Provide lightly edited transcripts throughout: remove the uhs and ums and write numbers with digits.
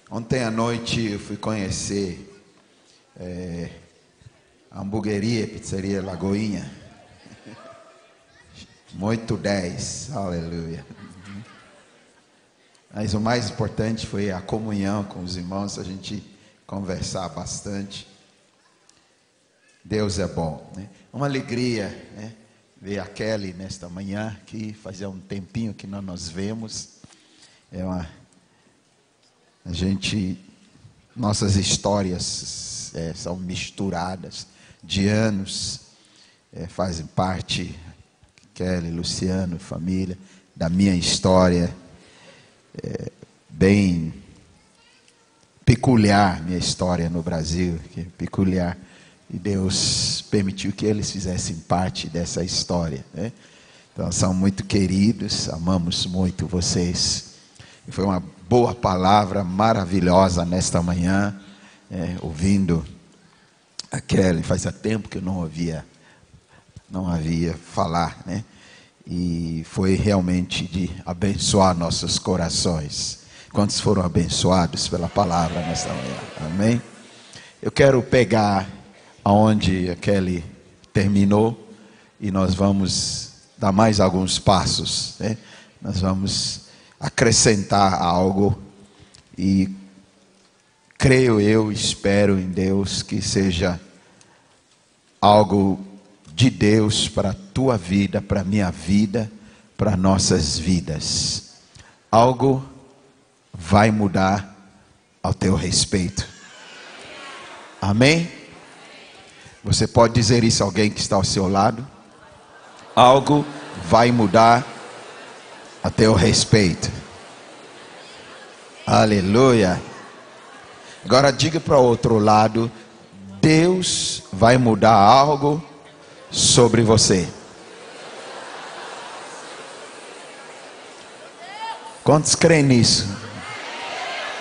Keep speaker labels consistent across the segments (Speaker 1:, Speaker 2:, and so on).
Speaker 1: Ontem à noite eu fui conhecer a hamburgueria, pizzaria Lagoinha. Muito 10, aleluia. Mas o mais importante foi a comunhão com os irmãos, a gente conversar bastante. Deus é bom, né? Uma alegria, né? Ver a Kelly nesta manhã aqui, fazia um tempinho que não nos vemos. Nossas histórias são misturadas de anos, fazem parte, Kelly, Luciano, família, da minha história, bem peculiar, minha história no Brasil, que é peculiar, e Deus permitiu que eles fizessem parte dessa história, né? Então são muito queridos, amamos muito vocês. Foi uma boa palavra, maravilhosa nesta manhã, ouvindo a Kelly. Fazia tempo que eu não havia falar, né? E foi realmente de abençoar nossos corações. Quantos foram abençoados pela palavra nesta manhã? Amém? Eu quero pegar aonde a Kelly terminou e nós vamos dar mais alguns passos, né? Nós vamos acrescentar algo e espero em Deus que seja algo de Deus para a tua vida, para a minha vida, para nossas vidas. Algo vai mudar ao teu respeito. Amém? Você pode dizer isso a alguém que está ao seu lado? Algo vai mudar a teu respeito. Aleluia. Agora diga para o outro lado: Deus vai mudar algo sobre você. Quantos creem nisso?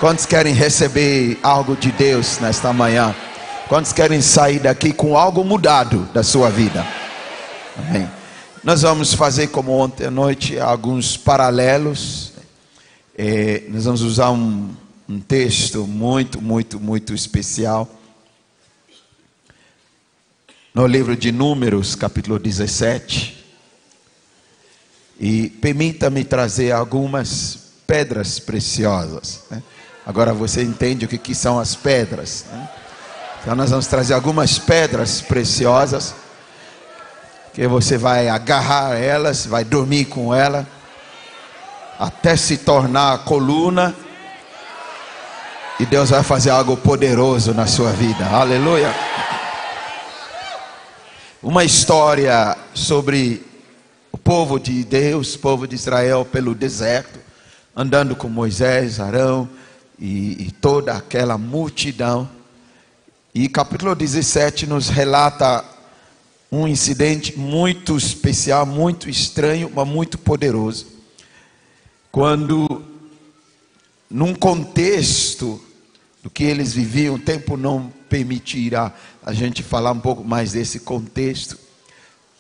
Speaker 1: Quantos querem receber algo de Deus nesta manhã? Quantos querem sair daqui com algo mudado da sua vida? Amém. Nós vamos fazer como ontem à noite alguns paralelos. Nós vamos usar um texto muito especial. No livro de Números, capítulo 17. E permita-me trazer algumas pedras preciosas, né? Agora você entende o que são as pedras, né? Então nós vamos trazer algumas pedras preciosas, que você vai agarrar elas, vai dormir com ela, até se tornar a coluna, e Deus vai fazer algo poderoso na sua vida. Aleluia. Uma história sobre o povo de Deus, o povo de Israel pelo deserto, andando com Moisés, Arão e toda aquela multidão. E capítulo 17 nos relata um incidente muito especial, muito estranho, mas muito poderoso. Quando, num contexto do que eles viviam, o tempo não permitirá a gente falar um pouco mais desse contexto,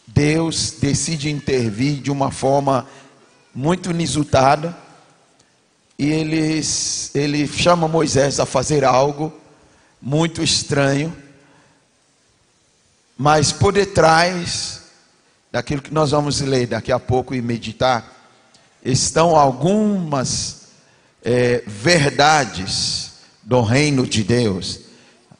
Speaker 1: Deus decide intervir de uma forma muito inusitada, e ele chama Moisés a fazer algo muito estranho, mas por detrás daquilo que nós vamos ler daqui a pouco e meditar, estão algumas verdades do reino de Deus,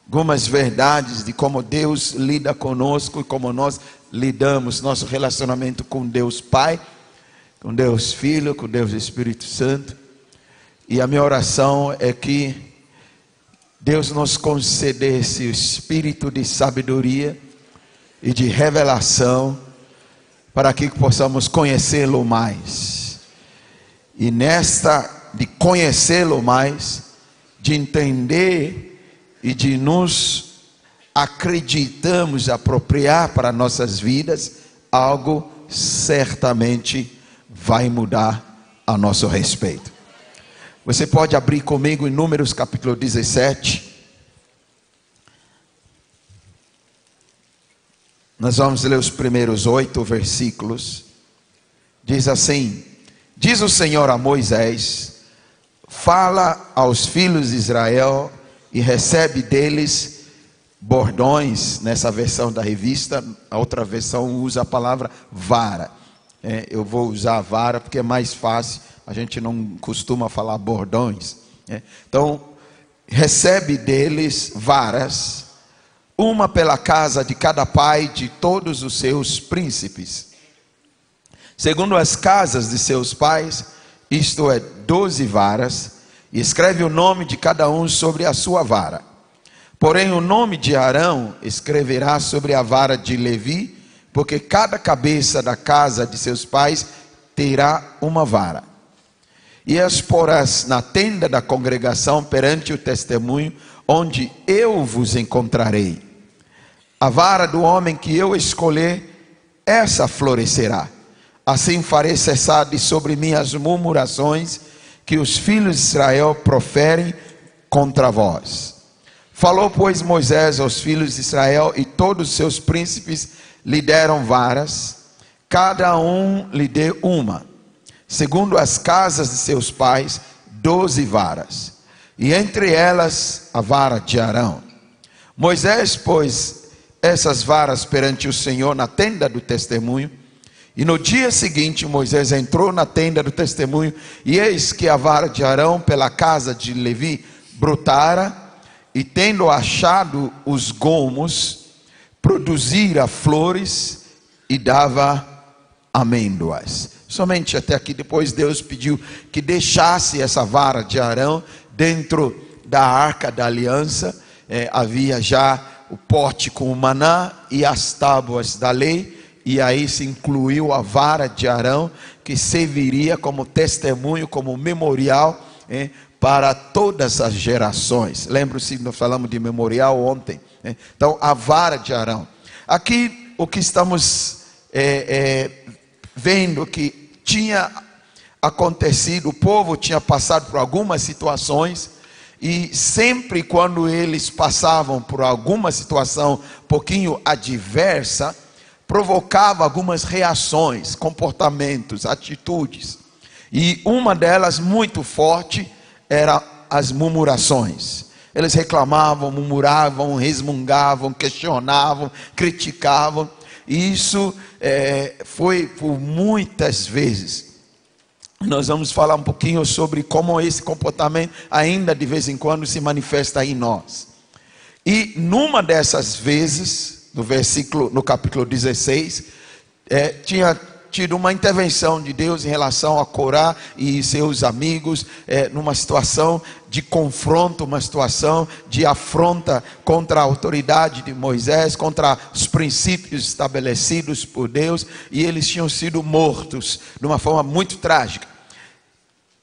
Speaker 1: algumas verdades de como Deus lida conosco e como nós lidamos, nosso relacionamento com Deus Pai, com Deus Filho, com Deus Espírito Santo. E a minha oração é que Deus nos concedesse o espírito de sabedoria e de revelação, para que possamos conhecê-lo mais. E nesta de conhecê-lo mais, de entender e de nos acreditamos apropriar para nossas vidas, algo certamente vai mudar a nosso respeito. Você pode abrir comigo em Números capítulo 17. Nós vamos ler os primeiros 8 versículos. Diz assim: diz o Senhor a Moisés: fala aos filhos de Israel e recebe deles bordões. Nessa versão da revista, a outra versão usa a palavra vara. Eu vou usar vara porque é mais fácil, a gente não costuma falar bordões. Então, recebe deles varas, uma pela casa de cada pai de todos os seus príncipes, segundo as casas de seus pais, isto é, 12 varas, e escreve o nome de cada um sobre a sua vara. Porém o nome de Arão escreverá sobre a vara de Levi, porque cada cabeça da casa de seus pais terá uma vara. E as porás na tenda da congregação perante o testemunho, onde eu vos encontrarei. A vara do homem que eu escolher, essa florescerá. Assim farei cessar de sobre mim as murmurações que os filhos de Israel proferem contra vós. Falou, pois, Moisés aos filhos de Israel, e todos os seus príncipes lhe deram varas, cada um lhe deu uma, segundo as casas de seus pais, 12 varas, e entre elas a vara de Arão. Moisés pôs essas varas perante o Senhor na tenda do testemunho, e no dia seguinte Moisés entrou na tenda do testemunho, e eis que a vara de Arão pela casa de Levi brotara, e tendo achado os gomos, produzira flores e dava amêndoas. Somente até aqui. Depois Deus pediu que deixasse essa vara de Arão dentro da arca da aliança. Havia já o pote com o maná e as tábuas da lei, e aí se incluiu a vara de Arão, que serviria como testemunho, como memorial, para todas as gerações. Lembra-se, nós falamos de memorial ontem. Então, a vara de Arão. Aqui, o que estamos vendo que tinha acontecido, o povo tinha passado por algumas situações, e sempre quando eles passavam por alguma situação um pouquinho adversa, provocava algumas reações, comportamentos, atitudes. E uma delas muito forte era as murmurações. Eles reclamavam, murmuravam, resmungavam, questionavam, criticavam. E isso foi por muitas vezes. Nós vamos falar um pouquinho sobre como esse comportamento ainda de vez em quando se manifesta em nós. E numa dessas vezes, no capítulo 16, tinha tido uma intervenção de Deus em relação a Corá e seus amigos, numa situação de confronto, uma situação de afronta contra a autoridade de Moisés, contra os princípios estabelecidos por Deus, e eles tinham sido mortos de uma forma muito trágica.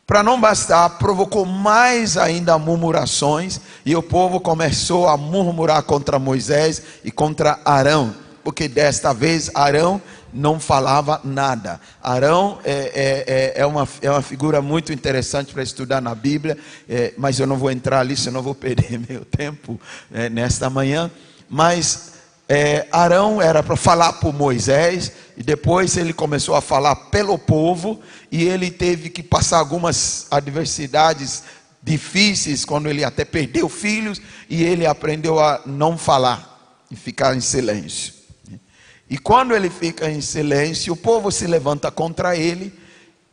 Speaker 1: Para não bastar, provocou mais ainda murmurações, e o povo começou a murmurar contra Moisés e contra Arão, porque desta vez Arão não falava nada. Arão é uma figura muito interessante para estudar na Bíblia, mas eu não vou entrar ali, senão vou perder meu tempo nesta manhã. Mas Arão era para falar por Moisés, e depois ele começou a falar pelo povo, e ele teve que passar algumas adversidades difíceis, quando ele até perdeu filhos, e ele aprendeu a não falar e ficar em silêncio. E quando ele fica em silêncio, o povo se levanta contra ele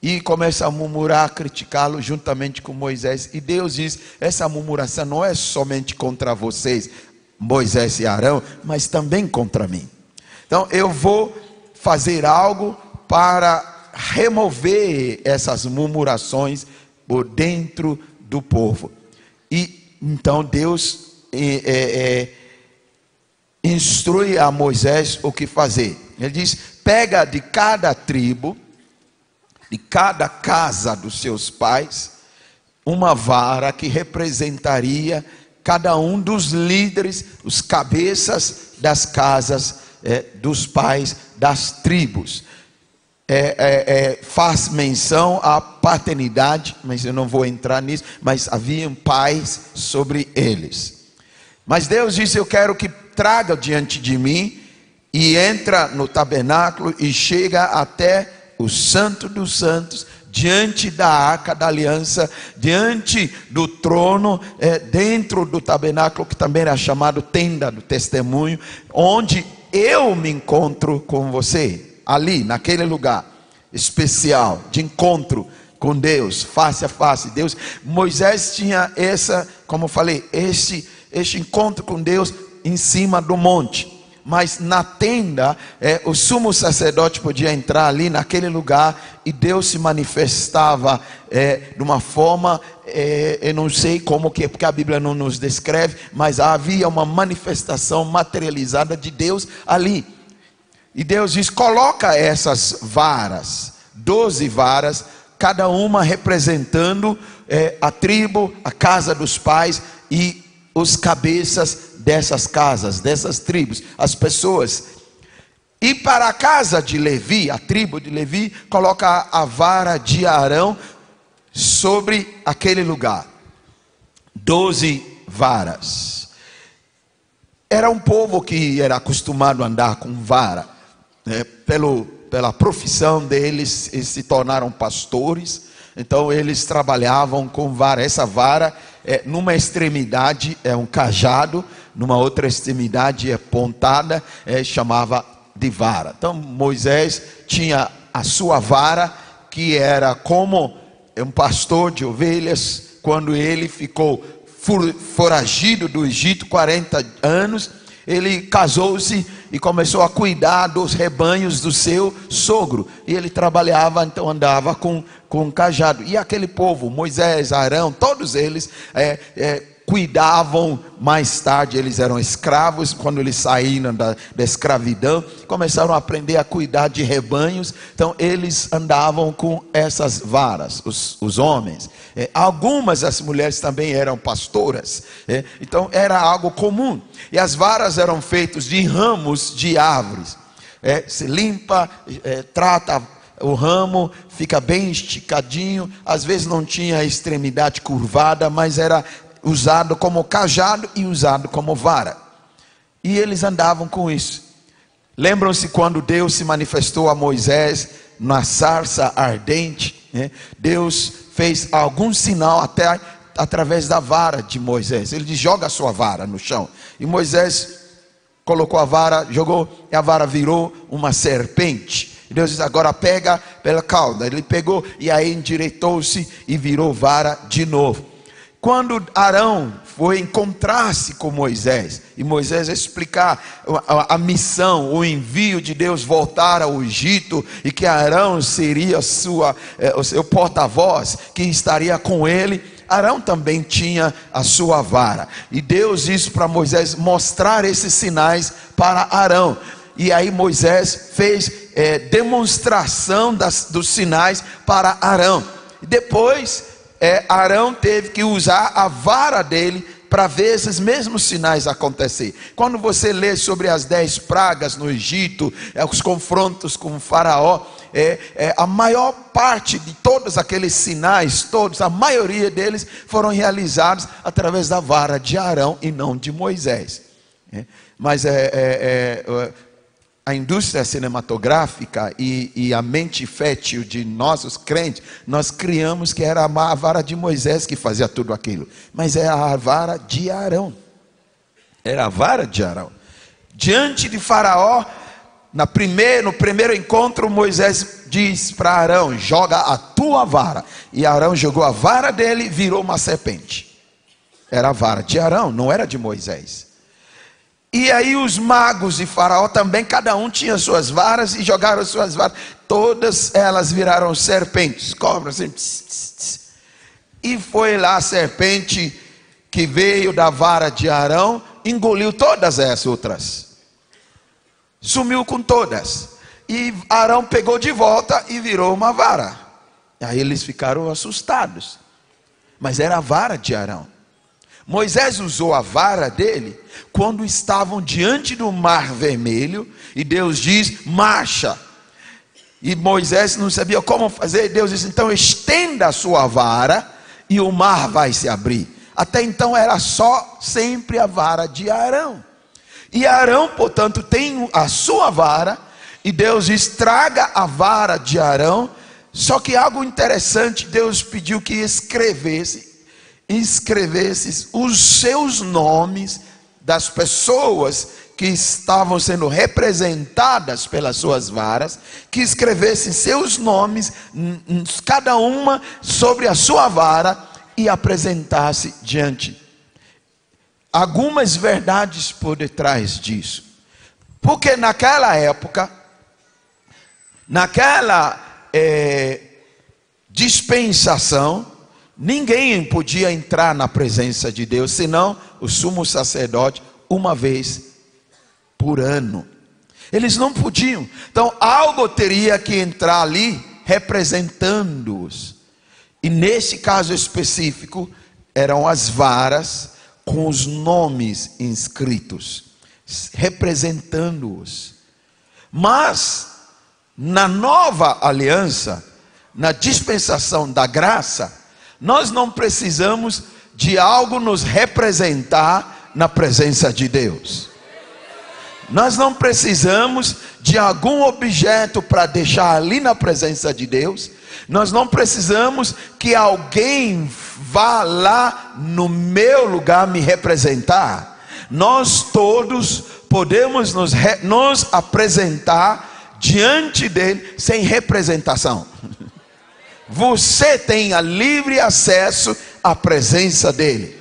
Speaker 1: e começa a murmurar, a criticá-lo juntamente com Moisés. E Deus diz: essa murmuração não é somente contra vocês, Moisés e Arão, mas também contra mim. Então eu vou fazer algo para remover essas murmurações por dentro do povo. E então Deus instrui a Moisés o que fazer. Ele diz: pega de cada tribo, de cada casa dos seus pais, uma vara que representaria cada um dos líderes, os cabeças das casas dos pais das tribos. Faz menção à paternidade, mas eu não vou entrar nisso, mas haviam pais sobre eles. Mas Deus disse: eu quero que traga diante de mim, e entra no tabernáculo e chega até o Santo dos Santos, diante da arca da aliança, diante do trono, dentro do tabernáculo, que também era chamado tenda do testemunho, onde eu me encontro com você, ali, naquele lugar especial, de encontro com Deus, face a face. Deus, Moisés tinha como eu falei, este encontro com Deus em cima do monte. Mas na tenda, o sumo sacerdote podia entrar ali naquele lugar e Deus se manifestava de uma forma, eu não sei como que é, porque a Bíblia não nos descreve, mas havia uma manifestação materializada de Deus ali. E Deus diz: coloca essas varas, 12 varas, cada uma representando a tribo, a casa dos pais e os cabeças dessas casas, dessas tribos, as pessoas. E para a casa de Levi, a tribo de Levi, coloca a vara de Arão sobre aquele lugar. 12 varas. Era um povo que era acostumado a andar com vara, né? Pela profissão deles, eles se tornaram pastores. Então eles trabalhavam com vara. Essa vara, numa extremidade é um cajado, numa outra extremidade é pontada, chamava de vara. Então Moisés tinha a sua vara, que era como um pastor de ovelhas, quando ele ficou foragido do Egito 40 anos, ele casou-se e começou a cuidar dos rebanhos do seu sogro, e ele trabalhava, então andava com um cajado. E aquele povo, Moisés, Arão, todos eles cuidavam. Mais tarde eles eram escravos, quando eles saíram da escravidão, começaram a aprender a cuidar de rebanhos. Então eles andavam com essas varas, os homens. Algumas das mulheres também eram pastoras, então era algo comum. E as varas eram feitas de ramos de árvores. Se limpa, trata o ramo, fica bem esticadinho. Às vezes não tinha a extremidade curvada, mas era usado como cajado e usado como vara. E eles andavam com isso. Lembram-se quando Deus se manifestou a Moisés na sarça ardente, né? Deus fez algum sinal até através da vara de Moisés. Ele diz: joga a sua vara no chão. E Moisés colocou a vara, jogou, e a vara virou uma serpente. E Deus diz: agora pega pela cauda. Ele pegou e aí endireitou-se e virou vara de novo. Quando Arão foi encontrar-se com Moisés, e Moisés explicar a missão, o envio de Deus voltar ao Egito, e que Arão seria o seu porta-voz, que estaria com ele, Arão também tinha a sua vara. E Deus disse para Moisés mostrar esses sinais para Arão. E aí Moisés fez demonstração dos sinais para Arão. E depois Arão teve que usar a vara dele para ver esses mesmos sinais acontecer. Quando você lê sobre as 10 pragas no Egito, os confrontos com o faraó, a maior parte de todos aqueles sinais, a maioria deles foram realizados através da vara de Arão e não de Moisés. Mas a indústria cinematográfica e a mente fértil de nós, os crentes, nós criamos que era a vara de Moisés que fazia tudo aquilo. Mas é a vara de Arão. Era a vara de Arão. Diante de Faraó, no primeiro encontro, Moisés diz para Arão: joga a tua vara. E Arão jogou a vara dele e virou uma serpente. Era a vara de Arão, não era de Moisés. E aí os magos de Faraó também, cada um tinha suas varas e jogaram suas varas. Todas elas viraram serpentes, cobras assim. Tss, tss, tss. E foi lá a serpente que veio da vara de Arão, engoliu todas as outras. Sumiu com todas. E Arão pegou de volta e virou uma vara. Aí eles ficaram assustados. Mas era a vara de Arão. Moisés usou a vara dele quando estavam diante do Mar Vermelho, e Deus diz: marcha. E Moisés não sabia como fazer. Deus disse: então estenda a sua vara e o mar vai se abrir. Até então era só sempre a vara de Arão. E Arão, portanto, tem a sua vara, e Deus diz: traga a vara de Arão, Só que algo interessante, Deus pediu que escrevesse os seus nomes das pessoas que estavam sendo representadas pelas suas varas, que escrevessem seus nomes, cada uma sobre a sua vara, e apresentasse diante. Algumas verdades por detrás disso. Porque naquela época, naquela dispensação, ninguém podia entrar na presença de Deus, senão o sumo sacerdote, uma vez por ano. Eles não podiam. Então algo teria que entrar ali representando-os. E nesse caso específico, eram as varas com os nomes inscritos, representando-os. Mas na nova aliança, na dispensação da graça, nós não precisamos de algo nos representar na presença de Deus. Nós não precisamos de algum objeto para deixar ali na presença de Deus. Nós não precisamos que alguém vá lá no meu lugar me representar. Nós todos podemos nos apresentar diante dele sem representação. Você tem livre acesso à presença dele.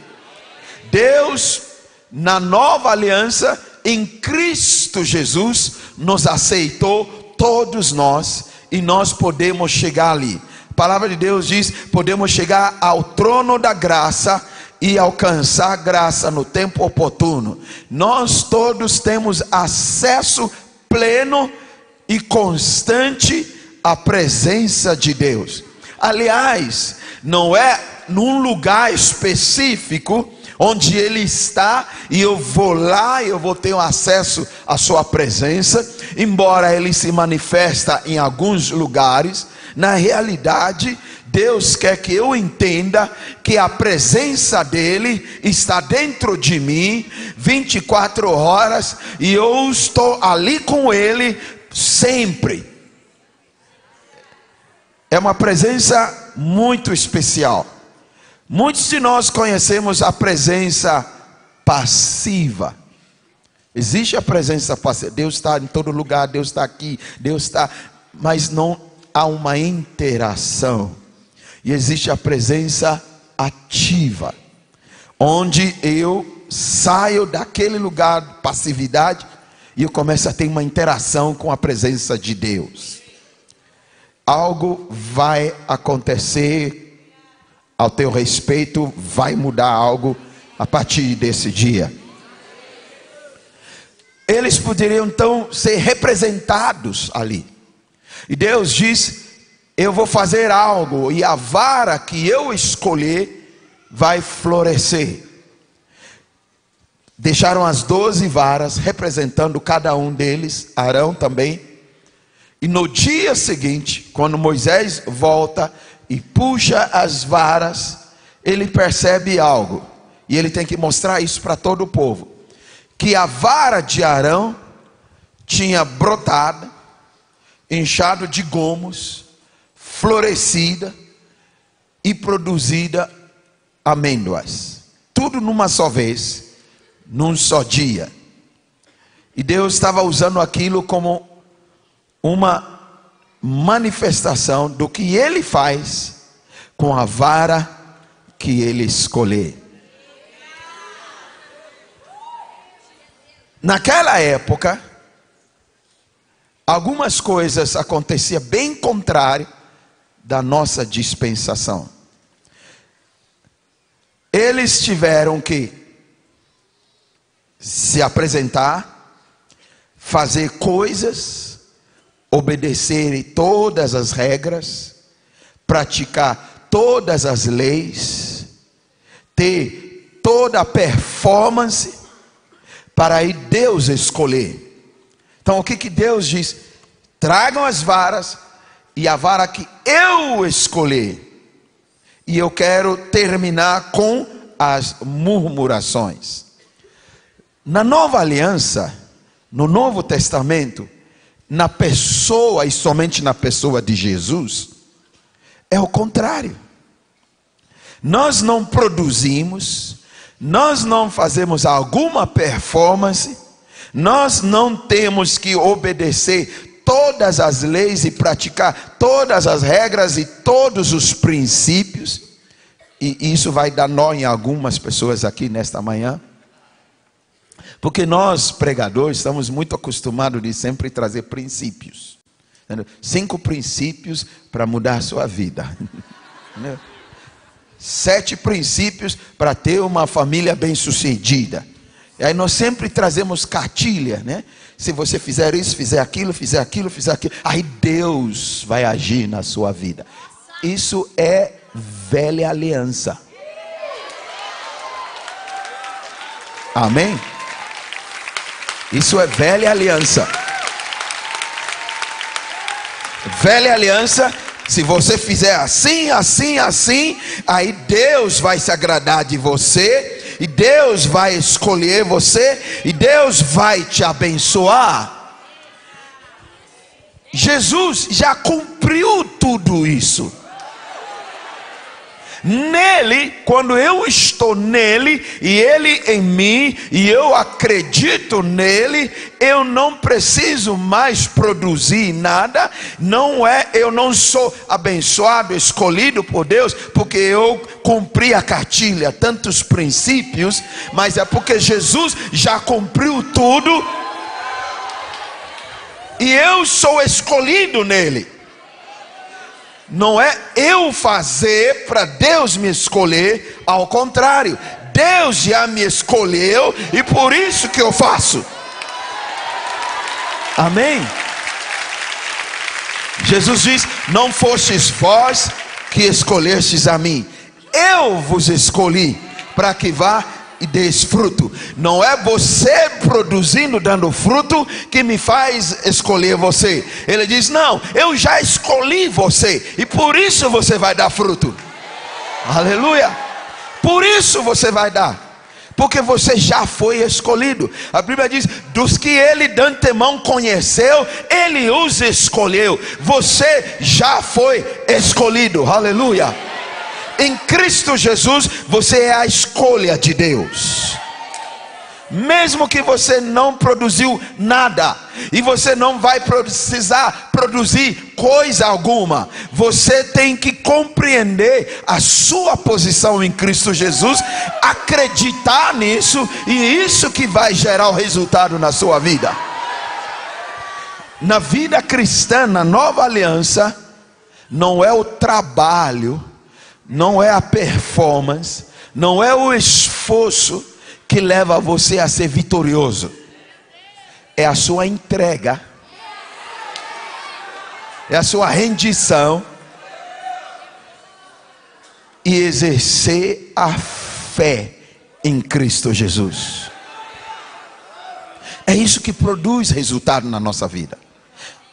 Speaker 1: Deus, na nova aliança, em Cristo Jesus, nos aceitou todos nós, e nós podemos chegar ali. A palavra de Deus diz: podemos chegar ao trono da graça e alcançar graça no tempo oportuno. Nós todos temos acesso pleno e constante à presença de Deus. Aliás, não é num lugar específico onde ele está, e eu vou lá, eu vou ter acesso à sua presença, embora ele se manifesta em alguns lugares. Na realidade, Deus quer que eu entenda que a presença dele está dentro de mim 24 horas, e eu estou ali com ele sempre. É uma presença muito especial. Muitos de nós conhecemos a presença passiva. Existe a presença passiva. Deus está em todo lugar, Deus está aqui, Deus está... Mas não há uma interação. E existe a presença ativa, onde eu saio daquele lugar de passividade e eu começo a ter uma interação com a presença de Deus. Algo vai acontecer ao teu respeito, vai mudar algo a partir desse dia. Eles poderiam então ser representados ali. E Deus diz: eu vou fazer algo, e a vara que eu escolher vai florescer. Deixaram as 12 varas, representando cada um deles, Arão também. E no dia seguinte, quando Moisés volta e puxa as varas, ele percebe algo, e ele tem que mostrar isso para todo o povo, que a vara de Arão tinha brotado, inchado de gomos, florescida e produzida amêndoas, tudo numa só vez, num só dia. E Deus estava usando aquilo como uma manifestação do que ele faz com a vara que ele escolher. Naquela época, algumas coisas aconteciam bem contrário da nossa dispensação. Eles tiveram que se apresentar, fazer coisas, obedecerem todas as regras, praticar todas as leis, ter toda a performance, para aí Deus escolher. Então o que Deus diz? Tragam as varas, e a vara que eu escolher, e eu quero terminar com as murmurações. Na nova aliança, no Novo Testamento, na pessoa e somente na pessoa de Jesus, é o contrário. Nós não produzimos, nós não fazemos alguma performance, nós não temos que obedecer todas as leis e praticar todas as regras e todos os princípios. E isso vai dar nó em algumas pessoas aqui nesta manhã, porque nós pregadores estamos muito acostumados de sempre trazer princípios. 5 princípios para mudar a sua vida. 7 princípios para ter uma família bem-sucedida. E aí nós sempre trazemos cartilha, né? Se você fizer isso, fizer aquilo, aí Deus vai agir na sua vida. Isso é velha aliança. Amém? Isso é velha aliança. Velha aliança, se você fizer assim, aí Deus vai se agradar de você, e Deus vai escolher você, e Deus vai te abençoar. Jesus já cumpriu tudo isso. Nele, quando eu estou nele e ele em mim e eu acredito nele, eu não preciso mais produzir nada. Eu não sou abençoado, escolhido por Deus porque eu cumpri a cartilha, tantos princípios, mas é porque Jesus já cumpriu tudo e eu sou escolhido nele. Não é eu fazer para Deus me escolher, ao contrário, Deus já me escolheu e por isso que eu faço. Amém? Jesus diz: não fostes vós que escolhestes a mim, eu vos escolhi para que vá e deis fruto. Não é você produzindo, dando fruto, que me faz escolher você. Ele diz: não, eu já escolhi você e por isso você vai dar fruto. Aleluia. Por isso você vai dar, porque você já foi escolhido. A Bíblia diz: dos que ele de antemão conheceu, ele os escolheu. Você já foi escolhido. Aleluia. Em Cristo Jesus, você é a escolha de Deus. Mesmo que você não produziu nada, e você não vai precisar produzir coisa alguma, você tem que compreender a sua posição em Cristo Jesus, acreditar nisso, e isso que vai gerar o resultado na sua vida. Na vida cristã, na nova aliança, não é o trabalho, não é a performance, não é o esforço que leva você a ser vitorioso. É a sua entrega, é a sua rendição e exercer a fé em Cristo Jesus. É isso que produz resultado na nossa vida.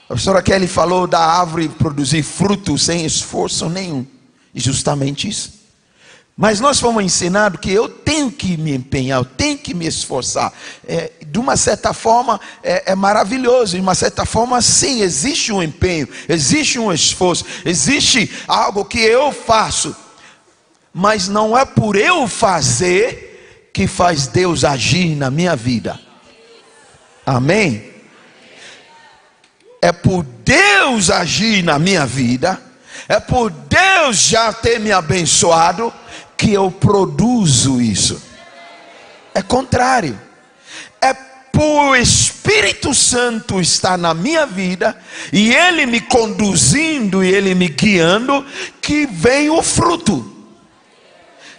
Speaker 1: A pastora Kelly falou da árvore produzir fruto sem esforço nenhum. E justamente isso. Mas nós fomos ensinados que eu tenho que me empenhar, eu tenho que me esforçar. De uma certa forma é maravilhoso, de uma certa forma sim, existe um empenho, existe um esforço, existe algo que eu faço. Mas não é por eu fazer que faz Deus agir na minha vida. Amém? É por Deus agir na minha vida, é por Deus já ter me abençoado, que eu produzo isso. É contrário. É por o Espírito Santo estar na minha vida, e Ele me conduzindo, e Ele me guiando, que vem o fruto.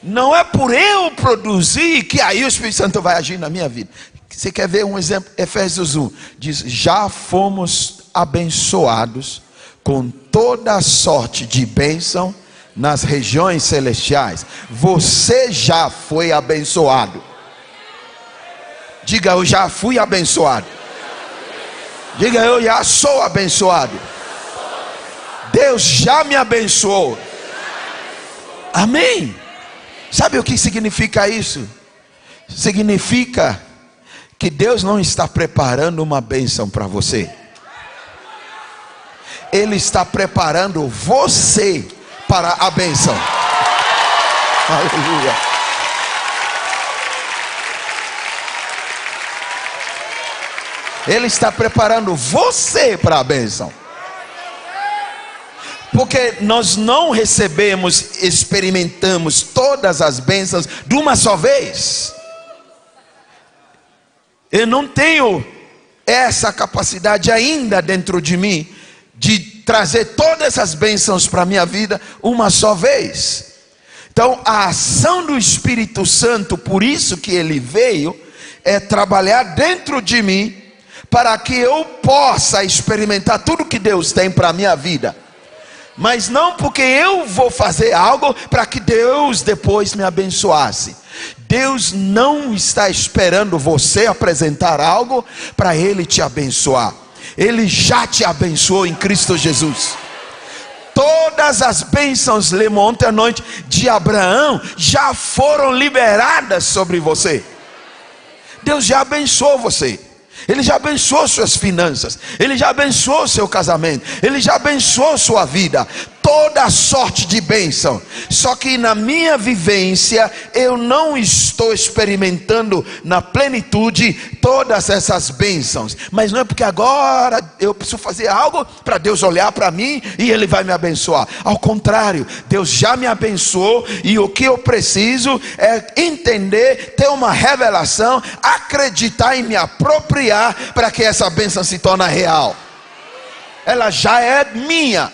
Speaker 1: Não é por eu produzir, que aí o Espírito Santo vai agir na minha vida. Você quer ver um exemplo? Efésios 1 diz: já fomos abençoados com toda sorte de bênção nas regiões celestiais. Você já foi abençoado. Diga: eu já fui abençoado. Diga: eu já sou abençoado. Deus já me abençoou. Amém. Sabe o que significa isso? Significa que Deus não está preparando uma bênção para você. Ele está preparando você para a bênção. Aleluia. Ele está preparando você para a bênção. Porque nós não recebemos, experimentamos todas as bênçãos de uma só vez. Eu não tenho essa capacidade ainda dentro de mim de trazer todas essas bênçãos para a minha vida uma só vez. Então a ação do Espírito Santo, por isso que ele veio, é trabalhar dentro de mim, para que eu possa experimentar tudo que Deus tem para a minha vida. Mas não porque eu vou fazer algo para que Deus depois me abençoasse. Deus não está esperando você apresentar algo para Ele te abençoar. Ele já te abençoou em Cristo Jesus. Todas as bênçãos lemontantes de Abraão já foram liberadas sobre você. Deus já abençoou você. Ele já abençoou suas finanças, Ele já abençoou seu casamento, Ele já abençoou sua vida, toda a sorte de bênção. Só que na minha vivência eu não estou experimentando na plenitude todas essas bênçãos. Mas não é porque agora eu preciso fazer algo para Deus olhar para mim e Ele vai me abençoar. Ao contrário, Deus já me abençoou, e o que eu preciso é entender, ter uma revelação, acreditar e me apropriar para que essa bênção se torne real. Ela já é minha.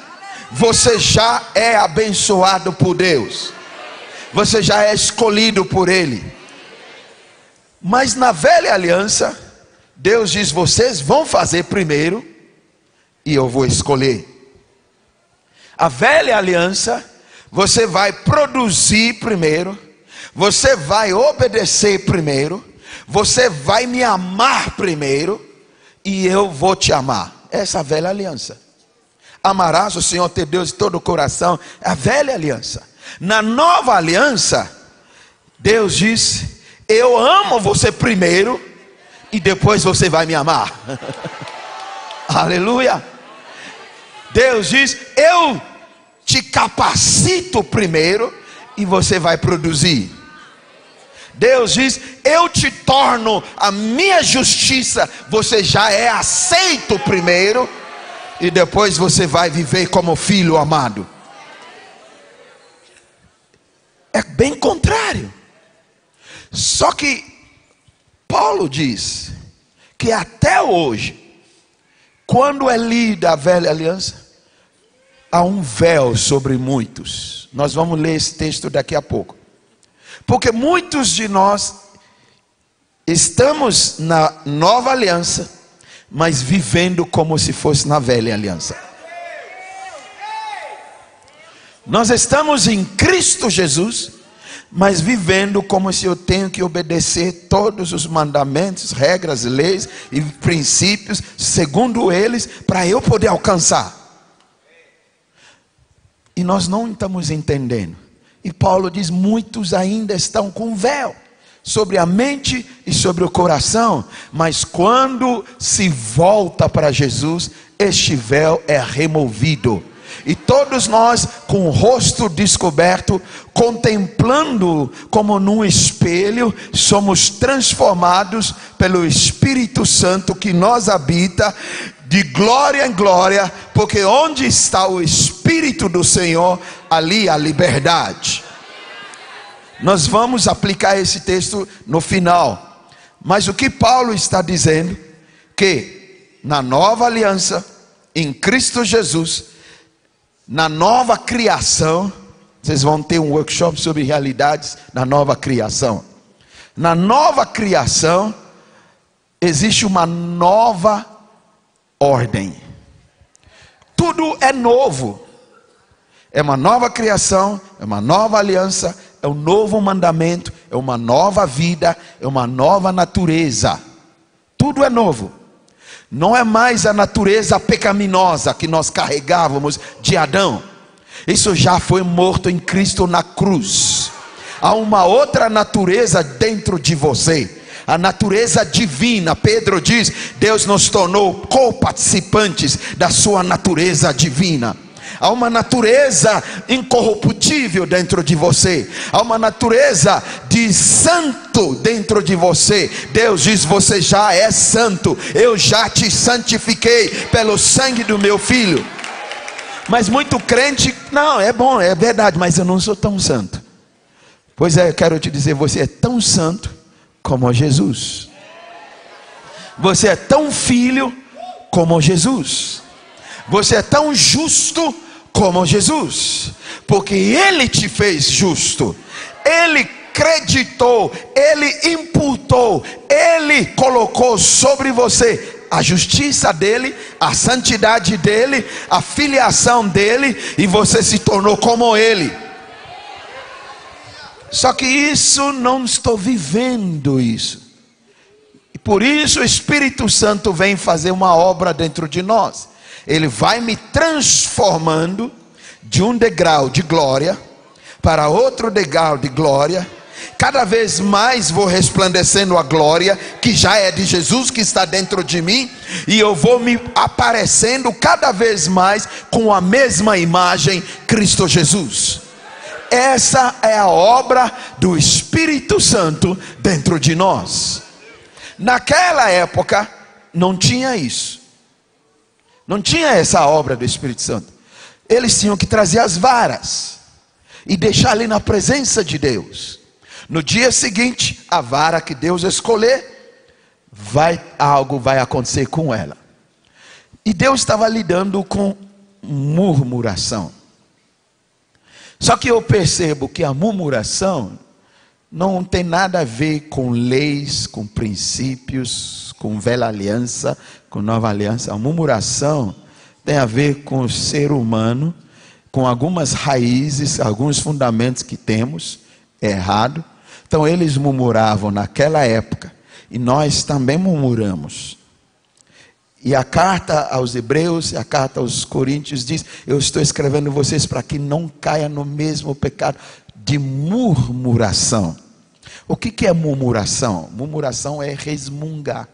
Speaker 1: Você já é abençoado por Deus. Você já é escolhido por Ele. Mas na velha aliança, Deus diz: vocês vão fazer primeiro e eu vou escolher. A velha aliança, você vai produzir primeiro, você vai obedecer primeiro, você vai me amar primeiro, e eu vou te amar. Essa é a velha aliança. Amarás o Senhor teu Deus de todo o coração. É a velha aliança. Na nova aliança, Deus diz: eu amo você primeiro, e depois você vai me amar. Aleluia. Deus diz: eu te capacito primeiro, e você vai produzir. Deus diz: eu te torno a minha justiça. Você já é aceito primeiro, e depois você vai viver como filho amado. É bem contrário. Só que Paulo diz que até hoje, quando é lida a velha aliança, há um véu sobre muitos. Nós vamos ler esse texto daqui a pouco. Porque muitos de nós estamos na nova aliança, mas vivendo como se fosse na velha aliança. Nós estamos em Cristo Jesus, mas vivendo como se eu tenho que obedecer todos os mandamentos, regras, leis e princípios, segundo eles, para eu poder alcançar. E nós não estamos entendendo. E Paulo diz: muitos ainda estão com véu sobre a mente e sobre o coração, mas quando se volta para Jesus, este véu é removido. E todos nós, com o rosto descoberto, contemplando como num espelho, somos transformados pelo Espírito Santo que nos habita, de glória em glória, porque onde está o Espírito do Senhor, ali há liberdade. Nós vamos aplicar esse texto no final. Mas o que Paulo está dizendo? Que na nova aliança, em Cristo Jesus, na nova criação, vocês vão ter um workshop sobre realidades da nova criação. Na nova criação, existe uma nova ordem. Tudo é novo. É uma nova criação, é uma nova aliança, é um novo mandamento, é uma nova vida, é uma nova natureza. Tudo é novo. Não é mais a natureza pecaminosa que nós carregávamos de Adão. Isso já foi morto em Cristo na cruz. Há uma outra natureza dentro de você. A natureza divina. Pedro diz: Deus nos tornou co-participantes da sua natureza divina. Há uma natureza incorruptível dentro de você. Há uma natureza de santo dentro de você. Deus diz: você já é santo. Eu já te santifiquei pelo sangue do meu filho. Mas muito crente, não, é bom, é verdade, mas eu não sou tão santo. Pois é, eu quero te dizer, você é tão santo como Jesus. Você é tão filho como Jesus. Você é tão justo como Jesus. Porque Ele te fez justo. Ele acreditou, Ele imputou, Ele colocou sobre você a justiça dEle, a santidade dEle, a filiação dEle, e você se tornou como Ele. Só que isso, não estou vivendo isso. E por isso o Espírito Santo vem fazer uma obra dentro de nós. Ele vai me transformando de um degrau de glória para outro degrau de glória. Cada vez mais vou resplandecendo a glória que já é de Jesus, que está dentro de mim. E eu vou me aparecendo cada vez mais com a mesma imagem, Cristo Jesus. Essa é a obra do Espírito Santo dentro de nós. Naquela época não tinha isso. Não tinha essa obra do Espírito Santo. Eles tinham que trazer as varas e deixar ali na presença de Deus. No dia seguinte, a vara que Deus escolher, algo vai acontecer com ela. E Deus estava lidando com murmuração. Só que eu percebo que a murmuração não tem nada a ver com leis, com princípios, com velha aliança, com nova aliança. A murmuração tem a ver com o ser humano, com algumas raízes, alguns fundamentos que temos errado. Então eles murmuravam naquela época, e nós também murmuramos. E a carta aos Hebreus e a carta aos Coríntios diz: eu estou escrevendo vocês para que não caia no mesmo pecado de murmuração. O que é murmuração? Murmuração é resmungar.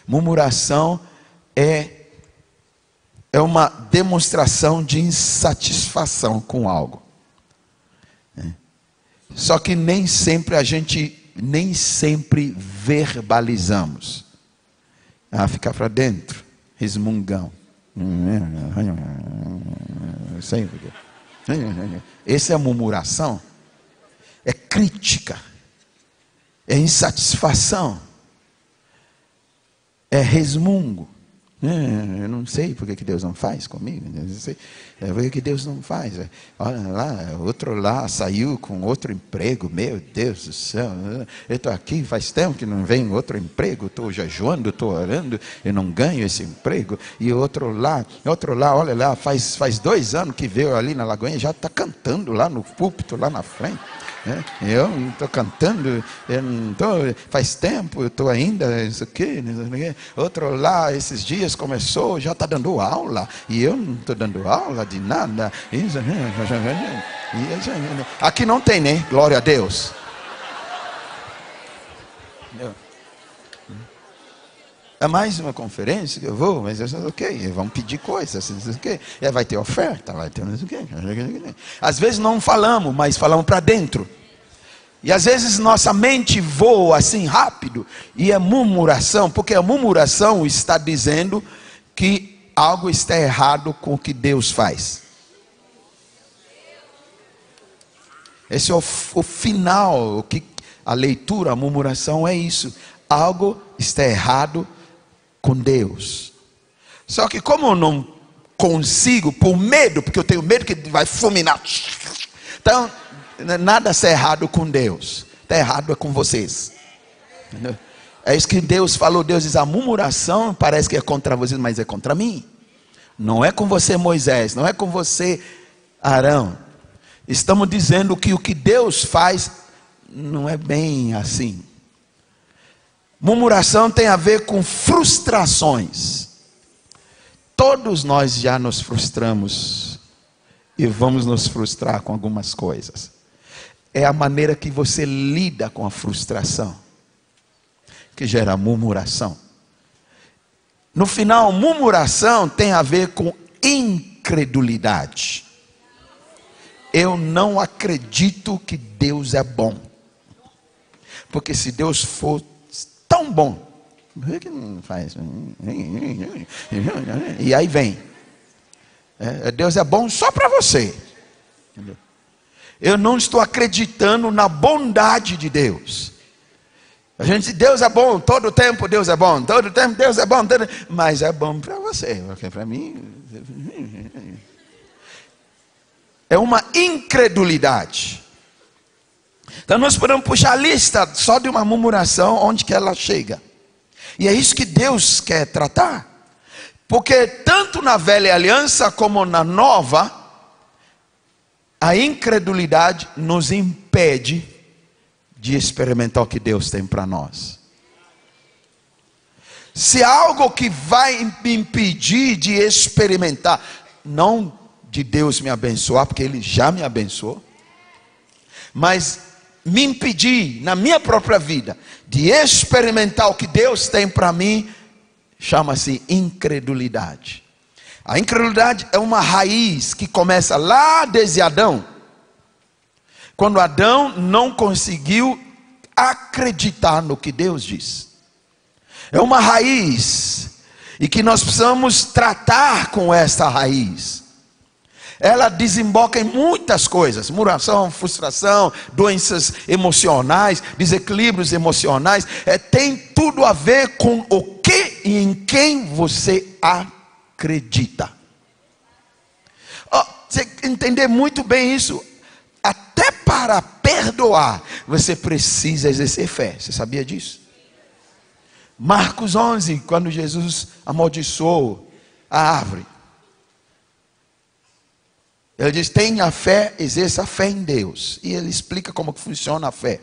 Speaker 1: Murmuração é uma demonstração de insatisfação com algo. Só que nem sempre verbalizamos. Ficar para dentro, resmungão. Essa é a murmuração. É crítica. É insatisfação. É resmungo. Eu não sei porque que Deus não faz comigo. Eu não sei porque que Deus não faz. Olha lá, outro lá saiu com outro emprego. Meu Deus do céu. Eu estou aqui, faz tempo que não vem outro emprego. Estou jejuando, estou orando, eu não ganho esse emprego. E outro lá, olha lá, faz 2 anos que veio ali na Lagoinha, já está cantando lá no púlpito, lá na frente. Eu não estou cantando, faz tempo, eu estou ainda, isso aqui. Outro lá, esses dias começou, já está dando aula, e eu não estou dando aula de nada. Aqui não tem, né? Glória a Deus. É mais uma conferência que eu vou, mas ok, vamos pedir coisas, okay. Vai ter oferta, vai ter okay. Às vezes não falamos, mas falamos para dentro. E às vezes nossa mente voa assim rápido, e é murmuração, porque a murmuração está dizendo que algo está errado com o que Deus faz. Esse é o final, que a leitura, a murmuração é isso. Algo está errado com Deus. Só que como eu não consigo, por medo, porque eu tenho medo que vai fulminar. Então, nada está errado com Deus. Está errado com vocês. Entendeu? É isso que Deus falou. Deus diz: a murmuração parece que é contra vocês, mas é contra mim. Não é com você, Moisés. Não é com você, Arão. Estamos dizendo que o que Deus faz não é bem assim. Murmuração tem a ver com frustrações. Todos nós já nos frustramos e vamos nos frustrar com algumas coisas. É a maneira que você lida com a frustração que gera murmuração. No final, murmuração tem a ver com incredulidade. Eu não acredito que Deus é bom. Porque se Deus for tão bom, por que não faz? E aí vem. Deus é bom só para você. Entendeu? Eu não estou acreditando na bondade de Deus. A gente diz, Deus é bom, todo tempo Deus é bom, todo tempo Deus é bom, mas é bom para você, porque para mim é uma incredulidade. Então nós podemos puxar a lista só de uma murmuração, onde que ela chega. E é isso que Deus quer tratar. Porque tanto na velha aliança como na nova, a incredulidade nos impede de experimentar o que Deus tem para nós. Se algo que vai me impedir de experimentar, não de Deus me abençoar, porque Ele já me abençoou, mas me impedir na minha própria vida de experimentar o que Deus tem para mim, chama-se incredulidade. A incredulidade é uma raiz que começa lá desde Adão. Quando Adão não conseguiu acreditar no que Deus diz. É uma raiz. E que nós precisamos tratar com esta raiz. Ela desemboca em muitas coisas. Murmuração, frustração, doenças emocionais, desequilíbrios emocionais. Tem tudo a ver com o que e em quem você acredita. Você entender muito bem isso. Até para perdoar, você precisa exercer fé. Você sabia disso? Marcos 11, quando Jesus amaldiçoou a árvore. Ele diz, tenha fé, exerça a fé em Deus. E ele explica como que funciona a fé.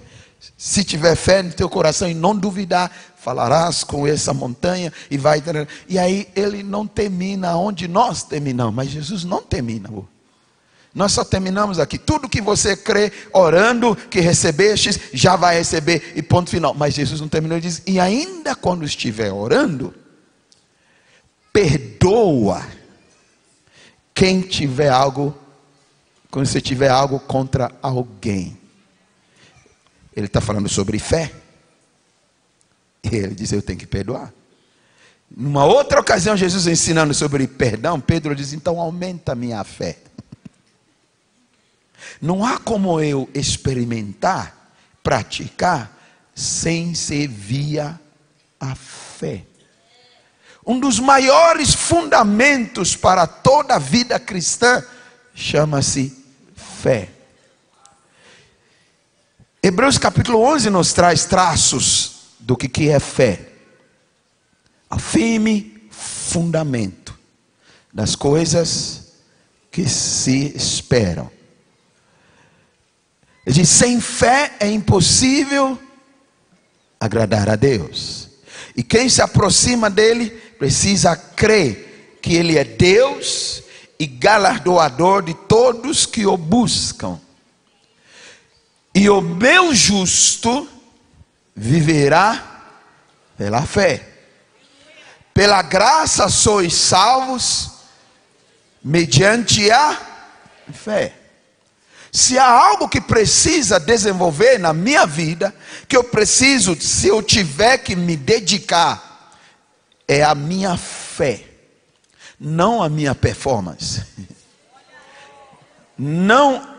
Speaker 1: Se tiver fé no teu coração e não duvidar, falarás com essa montanha e vai... E aí ele não termina onde nós terminamos. Mas Jesus não termina. Nós só terminamos aqui. Tudo que você crê, orando, que recebestes, já vai receber. E ponto final. Mas Jesus não terminou. Ele diz, e ainda quando estiver orando, perdoa quem tiver algo, quando você tiver algo contra alguém. Ele está falando sobre fé. E ele diz, eu tenho que perdoar. Numa outra ocasião, Jesus ensinando sobre perdão, Pedro diz, então aumenta a minha fé. Não há como eu experimentar, praticar, sem ser via a fé. Um dos maiores fundamentos para toda a vida cristã chama-se fé. Hebreus capítulo 11 nos traz traços do que é fé. O firme fundamento das coisas que se esperam. Ele diz, sem fé é impossível agradar a Deus. E quem se aproxima dele precisa crer que ele é Deus e galardoador de todos que o buscam. E o meu justo viverá pela fé. Pela graça sois salvos mediante a fé. Se há algo que precisa desenvolver na minha vida, que eu preciso, se eu tiver que me dedicar, é a minha fé, não a minha performance. Não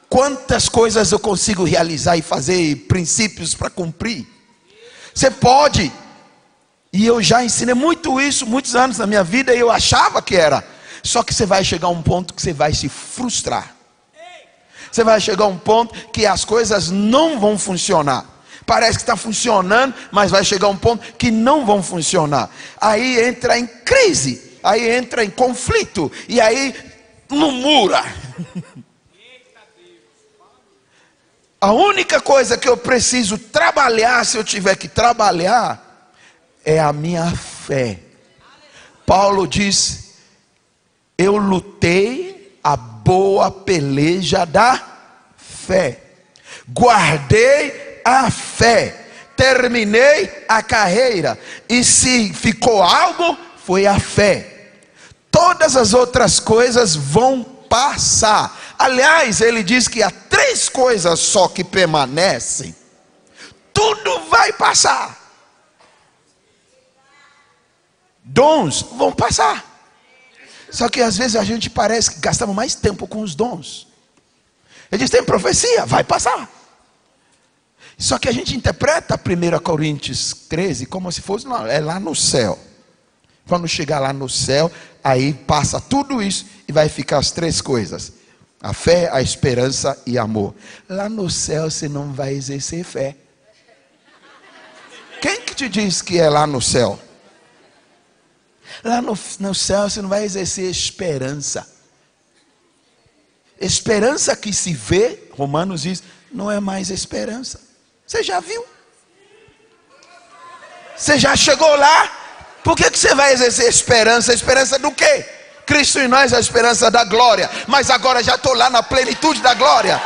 Speaker 1: quantas coisas eu consigo realizar e fazer, princípios para cumprir. Você pode, e eu já ensinei muito isso, muitos anos na minha vida, e eu achava que era. Só que você vai chegar a um ponto que você vai se frustrar. Você vai chegar a um ponto que as coisas não vão funcionar. Parece que está funcionando, mas vai chegar a um ponto que não vão funcionar. Aí entra em crise, aí entra em conflito, e aí murmura. A única coisa que eu preciso trabalhar, se eu tiver que trabalhar, é a minha fé. Paulo diz, eu lutei a boa peleja da fé, guardei a fé, terminei a carreira, e se ficou algo, foi a fé. todas as outras coisas vão passar. Aliás, ele diz que há 3 coisas só que permanecem. Tudo vai passar. Dons vão passar. Só que às vezes a gente parece que gastamos mais tempo com os dons. Ele diz, tem profecia, vai passar. Só que a gente interpreta 1 Coríntios 13 como se fosse, não, é lá no céu. Quando chegar lá no céu, aí passa tudo isso e vai ficar as 3 coisas: a fé, a esperança e amor. Lá no céu você não vai exercer fé. Quem que te diz que é lá no céu? Lá no céu você não vai exercer esperança. Esperança que se vê, Romanos diz, não é mais esperança. Você já viu? Você já chegou lá? Por que você vai exercer esperança? Esperança do quê? Cristo em nós é a esperança da glória. Mas agora já estou lá na plenitude da glória.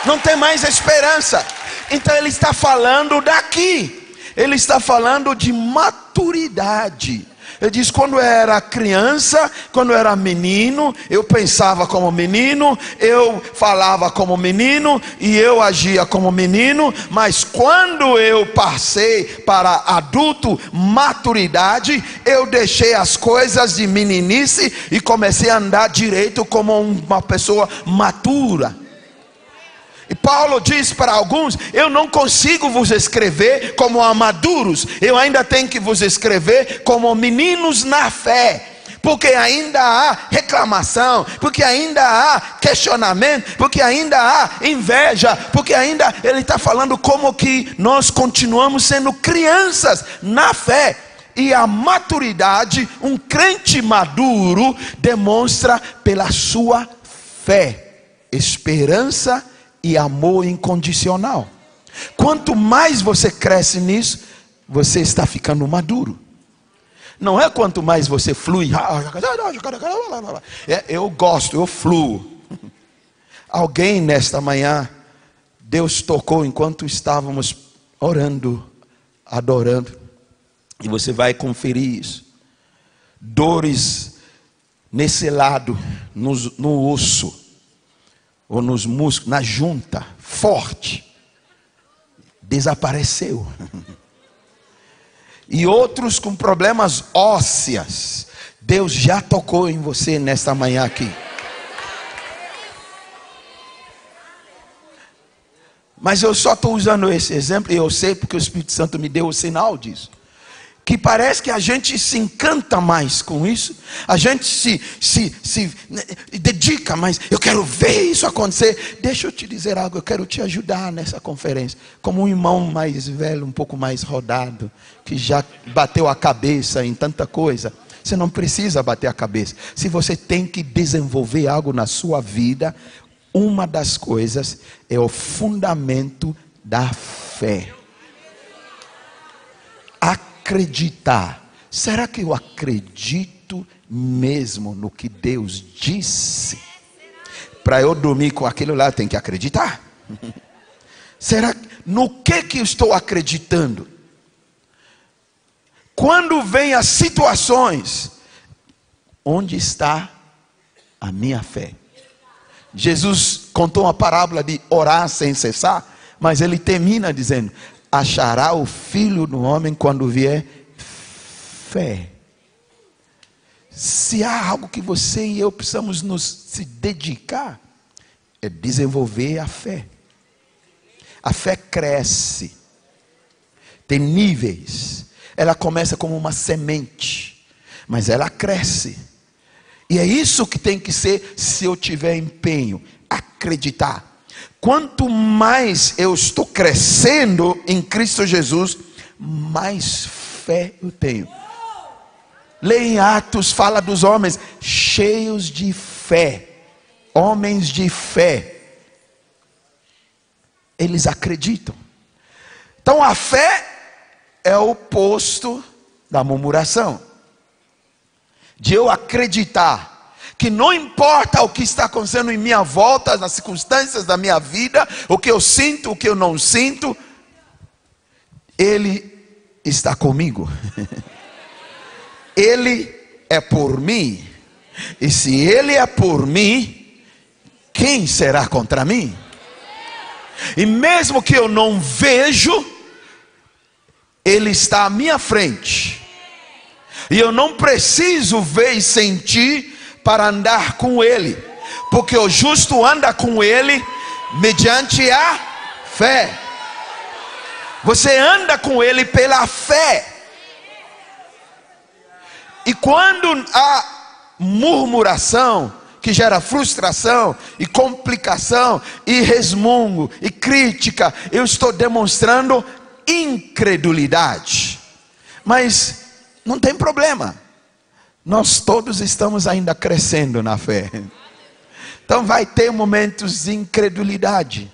Speaker 1: Não tem mais esperança. Então ele está falando daqui. Ele está falando de maturidade. Ele diz, quando eu era criança, quando eu era menino, eu pensava como menino, eu falava como menino e eu agia como menino. Mas quando eu passei para adulto, maturidade, eu deixei as coisas de meninice e comecei a andar direito como uma pessoa matura. E Paulo diz para alguns, eu não consigo vos escrever como amaduros, eu ainda tenho que vos escrever como meninos na fé, porque ainda há reclamação, porque ainda há questionamento, porque ainda há inveja, porque ainda ele está falando como que nós continuamos sendo crianças na fé. E a maturidade, um crente maduro demonstra pela sua fé, esperança e amor incondicional. Quanto mais você cresce nisso, você está ficando maduro. Não é quanto mais você flui. Eu gosto, eu fluo. Alguém nesta manhã, Deus tocou enquanto estávamos orando, adorando. E você vai conferir isso. Dores nesse lado, no osso, ou nos músculos, na junta, forte, desapareceu. E outros com problemas ósseos, Deus já tocou em você nesta manhã aqui. Mas eu só estou usando esse exemplo, e eu sei porque o Espírito Santo me deu o sinal disso. Que parece que a gente se encanta mais com isso, a gente se dedica mais, eu quero ver isso acontecer. Deixa eu te dizer algo, eu quero te ajudar nessa conferência, como um irmão mais velho, um pouco mais rodado, que já bateu a cabeça em tanta coisa. Você não precisa bater a cabeça. Se você tem que desenvolver algo na sua vida, uma das coisas é o fundamento da fé. Acreditar. Será que eu acredito mesmo no que Deus disse? Para eu dormir com aquilo lá, eu tenho que acreditar. Será no que eu estou acreditando? Quando vem as situações, onde está a minha fé? Jesus contou uma parábola de orar sem cessar, mas ele termina dizendo: achará o filho do homem quando vier fé. Se há algo que você e eu precisamos se dedicar, é desenvolver a fé. A fé cresce, tem níveis. Ela começa como uma semente, mas ela cresce. E é isso que tem que ser, se eu tiver empenho, acreditar. Quanto mais eu estou crescendo em Cristo Jesus, mais fé eu tenho. Leia em Atos, fala dos homens cheios de fé, homens de fé. Eles acreditam. Então a fé é o oposto da murmuração. De eu acreditar que não importa o que está acontecendo em minha volta, nas circunstâncias da minha vida, o que eu sinto, o que eu não sinto, Ele está comigo. Ele é por mim, e se Ele é por mim, quem será contra mim? E mesmo que eu não vejo, Ele está à minha frente, e eu não preciso ver e sentir para andar com Ele, porque o justo anda com Ele mediante a fé. Você anda com Ele pela fé. E quando há murmuração, que gera frustração e complicação e resmungo e crítica, eu estou demonstrando incredulidade. Mas não tem problema, nós todos estamos ainda crescendo na fé. Então vai ter momentos de incredulidade,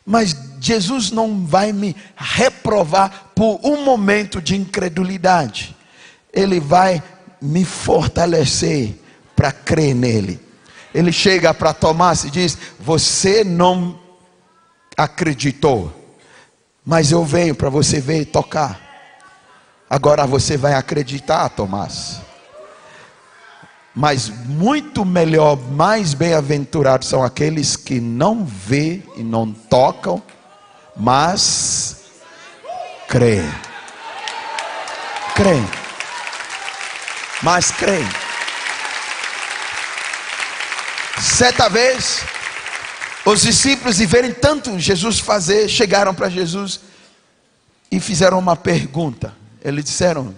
Speaker 1: mas Jesus não vai me reprovar por um momento de incredulidade. Ele vai me fortalecer para crer nele. Ele chega para Tomás e diz: você não acreditou, mas eu venho para você ver e tocar. Agora você vai acreditar, Tomás. Mas muito melhor, mais bem-aventurados são aqueles que não vê e não tocam, mas creem. Creem. Mas creem. Certa vez, os discípulos, de verem tanto Jesus fazer, chegaram para Jesus e fizeram uma pergunta. Eles disseram: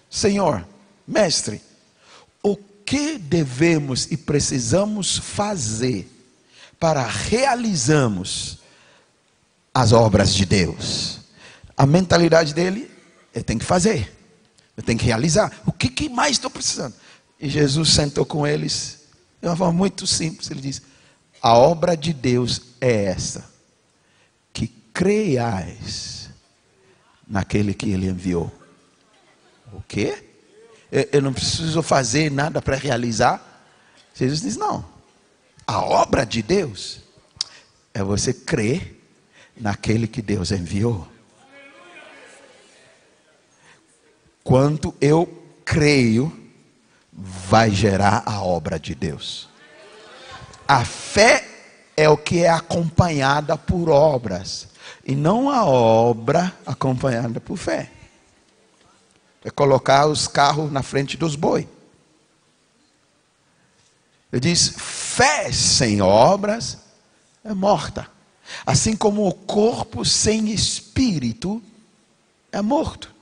Speaker 1: Senhor, mestre, o que devemos e precisamos fazer para realizarmos as obras de Deus? A mentalidade dele é: tem que fazer, eu tenho que realizar. O que mais estou precisando? E Jesus sentou com eles de uma forma muito simples. Ele disse: a obra de Deus é essa, que creiais naquele que Ele enviou. O quê? Eu não preciso fazer nada para realizar? Jesus diz: não. A obra de Deus é você crer naquele que Deus enviou. Quanto eu creio, vai gerar a obra de Deus. A fé é o que é acompanhada por obras, e não a obra acompanhada por fé. É colocar os carros na frente dos bois. Ele diz: fé sem obras é morta. Assim como o corpo sem espírito é morto.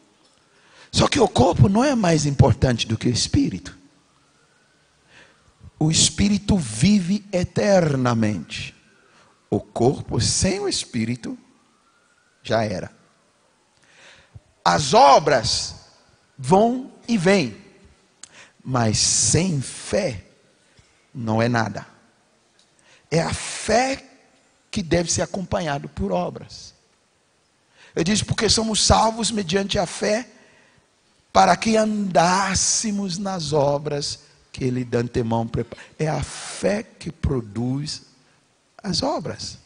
Speaker 1: Só que o corpo não é mais importante do que o espírito. O espírito vive eternamente. O corpo sem o espírito já era. As obras vão e vêm, mas sem fé não é nada. É a fé que deve ser acompanhada por obras. Eu disse: porque somos salvos mediante a fé, para que andássemos nas obras que Ele de antemão prepara. É a fé que produz as obras.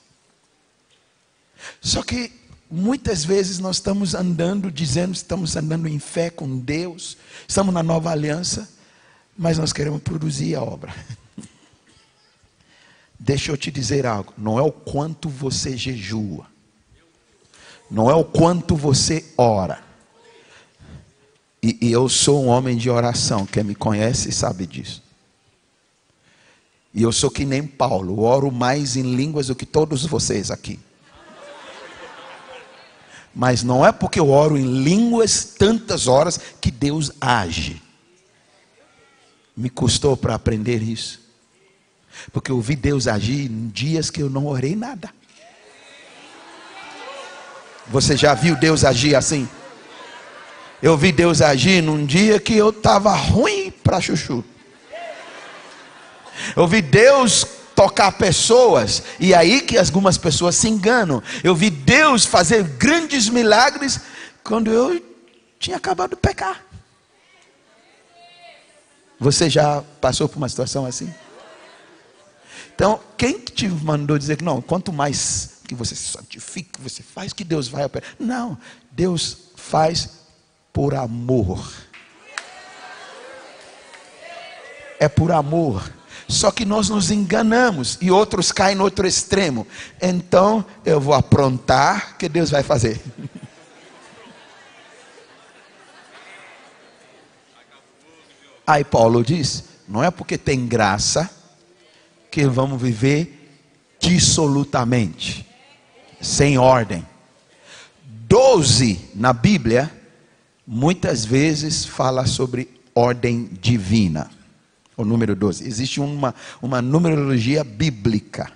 Speaker 1: Só que muitas vezes nós estamos andando, dizendo que estamos andando em fé com Deus, estamos na nova aliança, mas nós queremos produzir a obra. Deixa eu te dizer algo: não é o quanto você jejua, não é o quanto você ora. E eu sou um homem de oração, quem me conhece sabe disso. E eu sou que nem Paulo, oro mais em línguas do que todos vocês aqui. Mas não é porque eu oro em línguas tantas horas que Deus age. Me custou para aprender isso. Porque eu vi Deus agir em dias que eu não orei nada. Você já viu Deus agir assim? Eu vi Deus agir num dia que eu estava ruim para chuchu. Eu vi Deus tocar pessoas, e aí que algumas pessoas se enganam. Eu vi Deus fazer grandes milagres quando eu tinha acabado de pecar. Você já passou por uma situação assim? Então, quem te mandou dizer que não, quanto mais que você se santifica, você faz, que Deus vai operar? Não, Deus faz por amor. é por amor. Só que nós nos enganamos e outros caem no outro extremo. Então eu vou aprontar, que Deus vai fazer. Aí Paulo diz, não é porque tem graça que vamos viver dissolutamente, sem ordem. 12 na Bíblia, muitas vezes fala sobre ordem divina. O número 12, existe uma numerologia bíblica.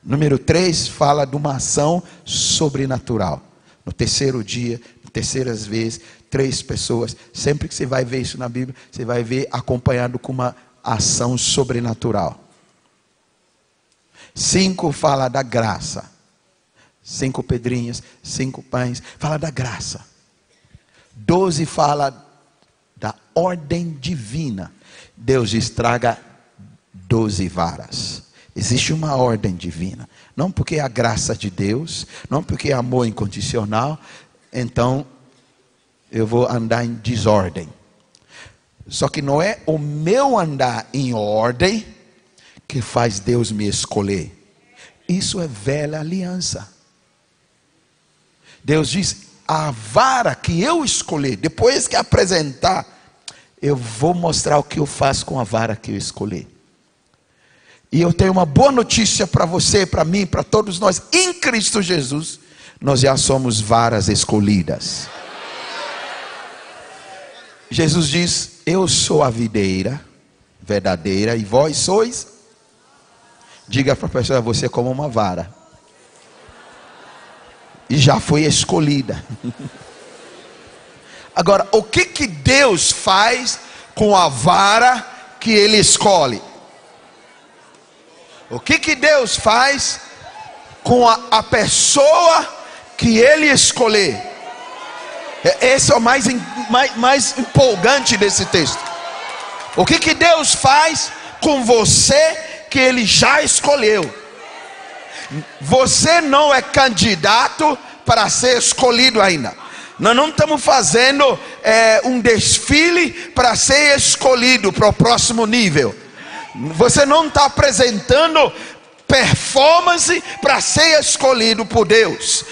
Speaker 1: Número 3 fala de uma ação sobrenatural. No terceiro dia, terceiras vezes, 3 pessoas. Sempre que você vai ver isso na Bíblia, você vai ver acompanhado com uma ação sobrenatural. 5 fala da graça. 5 pedrinhas, 5 pães, fala da graça. 12 fala da ordem divina. Deus diz, traga 12 varas. Existe uma ordem divina. Não porque é a graça de Deus, não porque é amor incondicional, então eu vou andar em desordem. Só que não é o meu andar em ordem que faz Deus me escolher. Isso é velha aliança. Deus diz, a vara que eu escolher, depois que apresentar, eu vou mostrar o que eu faço com a vara que eu escolher. E eu tenho uma boa notícia para você, para mim, para todos nós. Em Cristo Jesus, nós já somos varas escolhidas. Jesus diz, eu sou a videira verdadeira e vós sois. Diga para a pessoa, você é como uma vara. E já foi escolhida. Agora, o que Deus faz com a vara que Ele escolhe? O que Deus faz com a pessoa que Ele escolher? Esse é o mais empolgante desse texto. O que Deus faz com você que Ele já escolheu? Você não é candidato para ser escolhido ainda. Nós não estamos fazendo um desfile para ser escolhido para o próximo nível. Você não está apresentando performance para ser escolhido por Deus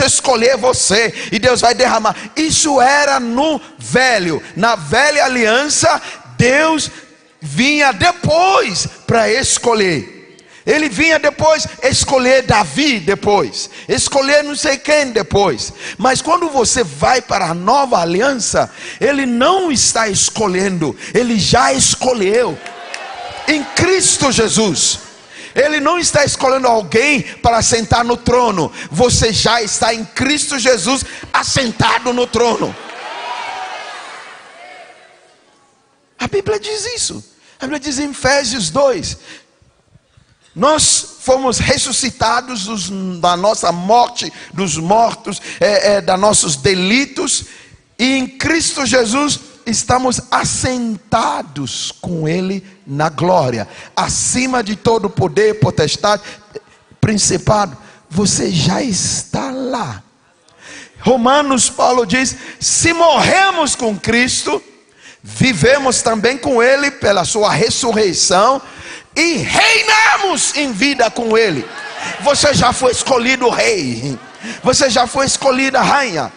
Speaker 1: escolher você, e Deus vai derramar. Isso era na velha aliança. Deus vinha depois para escolher. Ele vinha depois escolher Davi depois, escolher não sei quem depois. Mas quando você vai para a nova aliança, Ele não está escolhendo, Ele já escolheu. Em Cristo Jesus, Ele não está escolhendo alguém para sentar no trono. Você já está em Cristo Jesus, assentado no trono. A Bíblia diz isso. A Bíblia diz em Efésios 2, nós fomos ressuscitados da nossa morte, dos mortos, dos nossos delitos, e em Cristo Jesus estamos assentados com Ele na glória, acima de todo poder, potestade, principado. Você já está lá. Romanos, Paulo diz, se morremos com Cristo, vivemos também com Ele pela sua ressurreição, e reinamos em vida com Ele. Você já foi escolhido rei, você já foi escolhida rainha.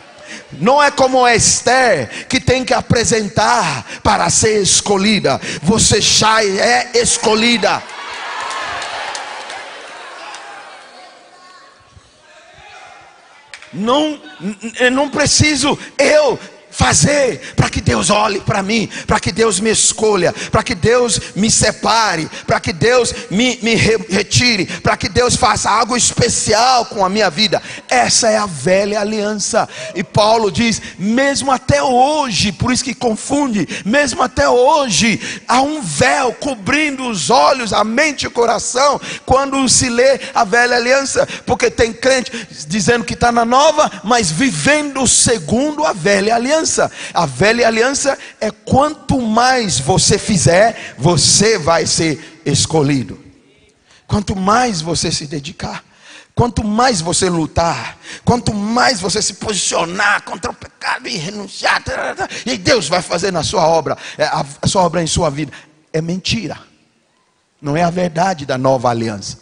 Speaker 1: Não é como Esther, que tem que apresentar para ser escolhida. Você já é escolhida. Não preciso eu fazer para que Deus olhe para mim, para que Deus me escolha, para que Deus me separe, para que Deus me retire, para que Deus faça algo especial com a minha vida. Essa é a velha aliança. E Paulo diz, mesmo até hoje, por isso que confunde, mesmo até hoje há um véu cobrindo os olhos, a mente e o coração quando se lê a velha aliança, porque tem crente dizendo que está na nova, mas vivendo segundo a velha aliança. A velha aliança é quanto mais você fizer, você vai ser escolhido. Quanto mais você se dedicar, quanto mais você lutar, quanto mais você se posicionar contra o pecado e renunciar, e Deus vai fazer na sua obra, a sua obra em sua vida. é mentira. Não é a verdade da nova aliança.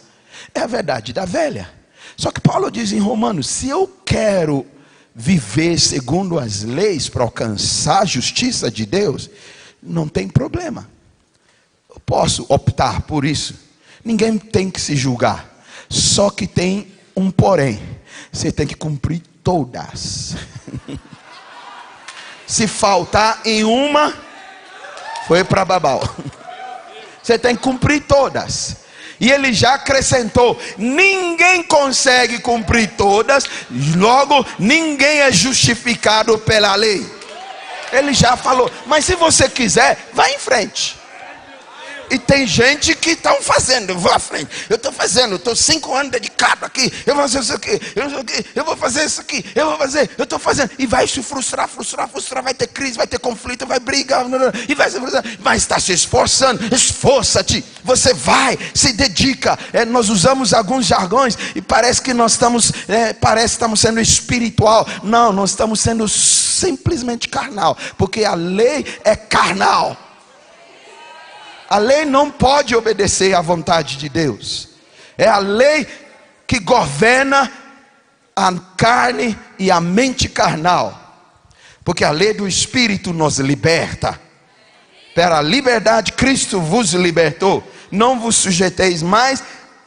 Speaker 1: É a verdade da velha. Só que Paulo diz em Romanos: se eu quero viver segundo as leis para alcançar a justiça de Deus, não tem problema. Eu posso optar por isso. Ninguém tem que se julgar. Só que tem um porém. Você tem que cumprir todas. Se faltar em uma, foi para babau. Você tem que cumprir todas. E ele já acrescentou: ninguém consegue cumprir todas, logo ninguém é justificado pela lei. Ele já falou, mas se você quiser, vá em frente. E tem gente que estão fazendo, eu vou à frente, eu estou fazendo, eu estou 5 anos dedicado aqui, eu vou fazer isso aqui, eu vou fazer isso aqui, eu estou fazendo, e vai se frustrar, vai ter crise, vai ter conflito, vai brigar, e vai se frustrar, mas está se esforçando, esforça-te, você vai, se dedica. Nós usamos alguns jargões e parece que nós estamos, estamos sendo espiritual. Não, nós estamos sendo simplesmente carnal, porque a lei é carnal. A lei não pode obedecer à vontade de Deus. É a lei que governa a carne e a mente carnal. Porque a lei do Espírito nos liberta. Pela liberdade Cristo vos libertou. Não vos sujeiteis mais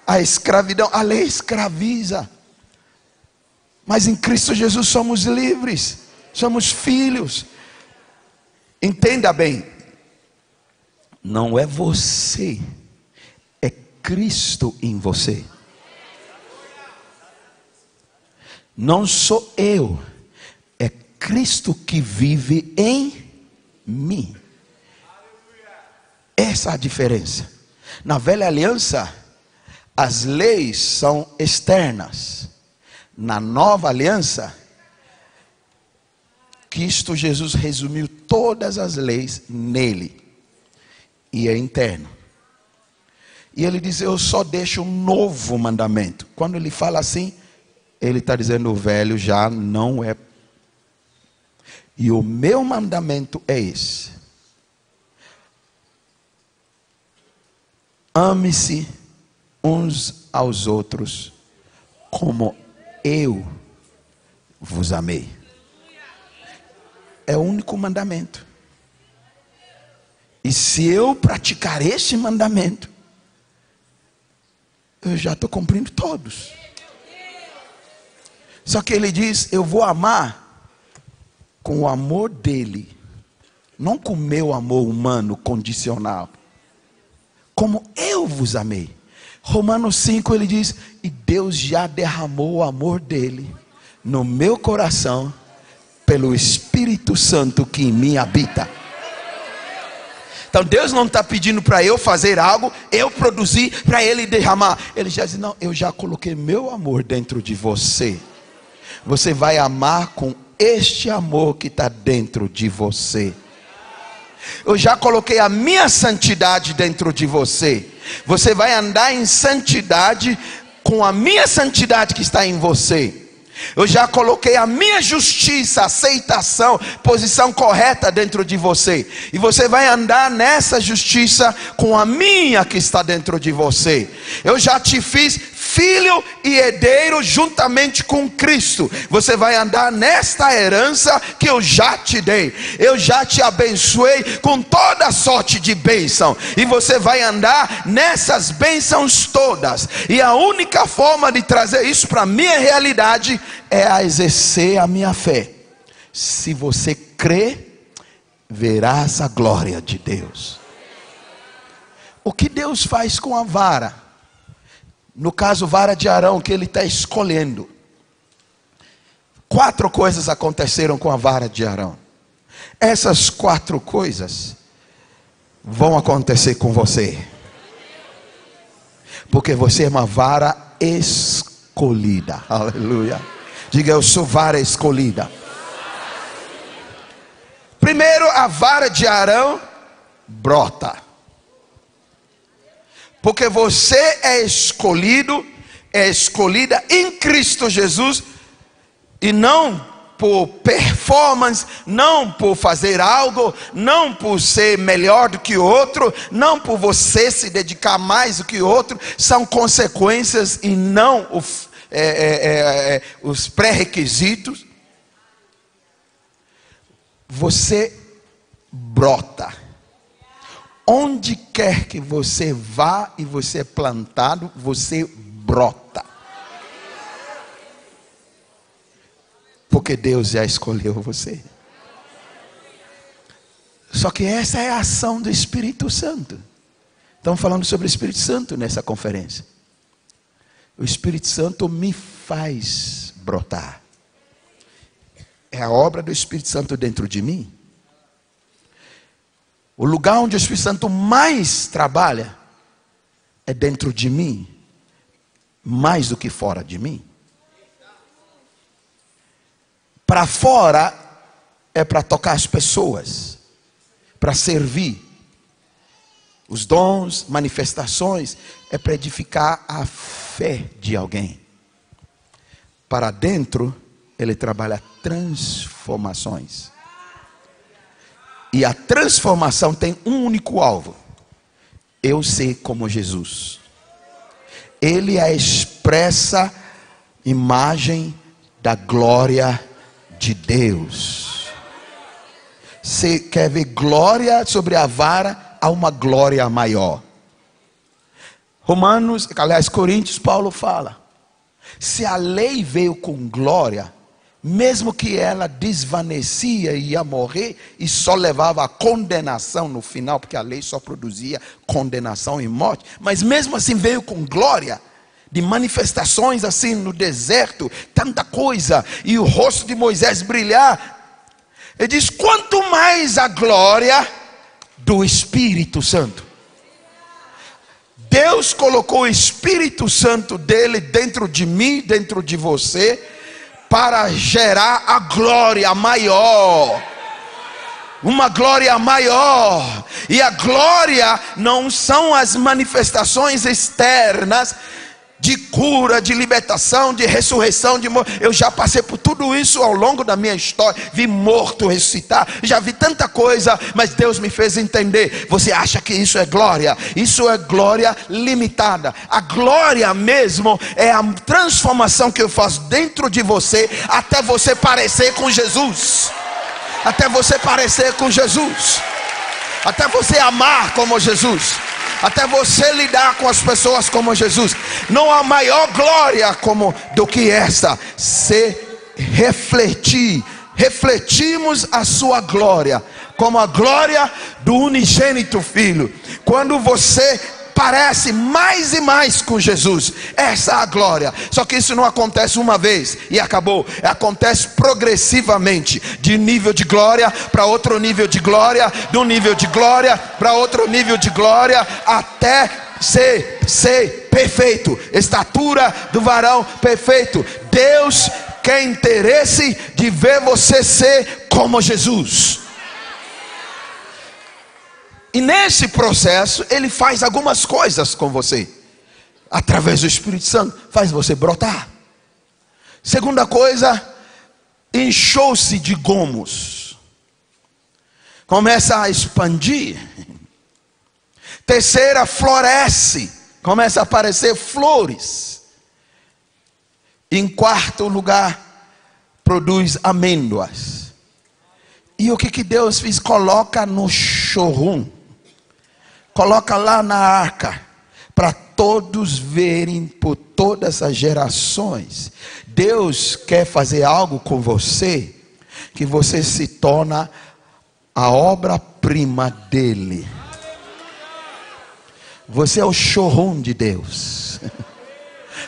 Speaker 1: à escravidão. A lei escraviza. Mas em Cristo Jesus somos livres. Somos filhos. Entenda bem. Não é você, é Cristo em você. Não sou eu, é Cristo que vive em mim. Essa é a diferença. Na velha aliança, as leis são externas. Na nova aliança, Cristo Jesus resumiu todas as leis nele. E é interno. E ele diz: eu só deixo um novo mandamento. Quando ele fala assim, ele está dizendo: o velho já não é. E o meu mandamento é esse: ame-se uns aos outros como eu vos amei. É o único mandamento. E se eu praticar este mandamento, eu já estou cumprindo todos. Só que ele diz: eu vou amar com o amor dele, não com o meu amor humano condicional, como eu vos amei. Romanos 5 ele diz: e Deus já derramou o amor dele no meu coração pelo Espírito Santo que em mim habita. Então Deus não está pedindo para eu fazer algo, eu produzir, para Ele derramar. Ele já diz: não, eu já coloquei meu amor dentro de você. Você vai amar com este amor que está dentro de você. Eu já coloquei a minha santidade dentro de você. Você vai andar em santidade com a minha santidade que está em você. Eu já coloquei a minha justiça, aceitação, posição correta dentro de você. E você vai andar nessa justiça com a minha que está dentro de você. Eu já te fiz filho e herdeiro juntamente com Cristo. Você vai andar nesta herança que eu já te dei. Eu já te abençoei com toda sorte de bênção. E você vai andar nessas bênçãos todas. E a única forma de trazer isso para a minha realidade é a exercer a minha fé. Se você crê, verás a glória de Deus. O que Deus faz com a vara? No caso, vara de Arão, que ele está escolhendo. 4 coisas aconteceram com a vara de Arão. Essas 4 coisas vão acontecer com você. Porque você é uma vara escolhida. Aleluia. Diga: eu sou vara escolhida. Primeiro, a vara de Arão brota. Porque você é escolhida em Cristo Jesus. E não por performance, não por fazer algo, não por ser melhor do que o outro, não por você se dedicar mais do que o outro. São consequências e não os pré-requisitos. Você brota. Onde quer que você vá e você é plantado, você brota. Porque Deus já escolheu você. Só que essa é a ação do Espírito Santo. Estamos falando sobre o Espírito Santo nessa conferência. O Espírito Santo me faz brotar. É a obra do Espírito Santo dentro de mim. O lugar onde o Espírito Santo mais trabalha é dentro de mim, mais do que fora de mim. Para fora é para tocar as pessoas, para servir. Os dons, manifestações é para edificar a fé de alguém. Para dentro ele trabalha transformações. E a transformação tem um único alvo: eu ser como Jesus. Ele é a expressa imagem da glória de Deus. Você quer ver glória sobre a vara? Há uma glória maior. Coríntios, Paulo fala: se a lei veio com glória, mesmo que ela desvanecia e ia morrer e só levava a condenação no final, porque a lei só produzia condenação e morte, mas mesmo assim veio com glória, de manifestações assim no deserto, tanta coisa, e o rosto de Moisés brilhar. Ele diz: quanto mais a glória do Espírito Santo. Deus colocou o Espírito Santo dele dentro de mim, dentro de você, para gerar a glória maior. Uma glória maior. E a glória não são as manifestações externas de cura, de libertação, de ressurreição, eu já passei por tudo isso ao longo da minha história. Vi morto ressuscitar, já vi tanta coisa, mas Deus me fez entender. Você acha que isso é glória? Isso é glória limitada. A glória mesmo é a transformação que eu faço dentro de você, até você parecer com Jesus. Até você parecer com Jesus. Até você amar como Jesus. Até você lidar com as pessoas como Jesus. Não há maior glória do que essa. Se refletir. Refletimos a sua glória, como a glória do unigênito Filho. Quando você parece mais e mais com Jesus, essa é a glória. Só que isso não acontece uma vez e acabou. Acontece progressivamente, de nível de glória para outro nível de glória, de um nível de glória para outro nível de glória, até ser perfeito, estatura do varão perfeito. Deus quer interesse de ver você ser como Jesus. E nesse processo, ele faz algumas coisas com você. Através do Espírito Santo, faz você brotar. Segunda coisa, encheu-se de gomos. Começa a expandir. Terceira, floresce. Começa a aparecer flores. Em quarto lugar, produz amêndoas. E o que Deus fez? Coloca no showroom. Coloca lá na arca, para todos verem por todas as gerações. Deus quer fazer algo com você, que você se torna a obra-prima dele. Você é o showroom de Deus,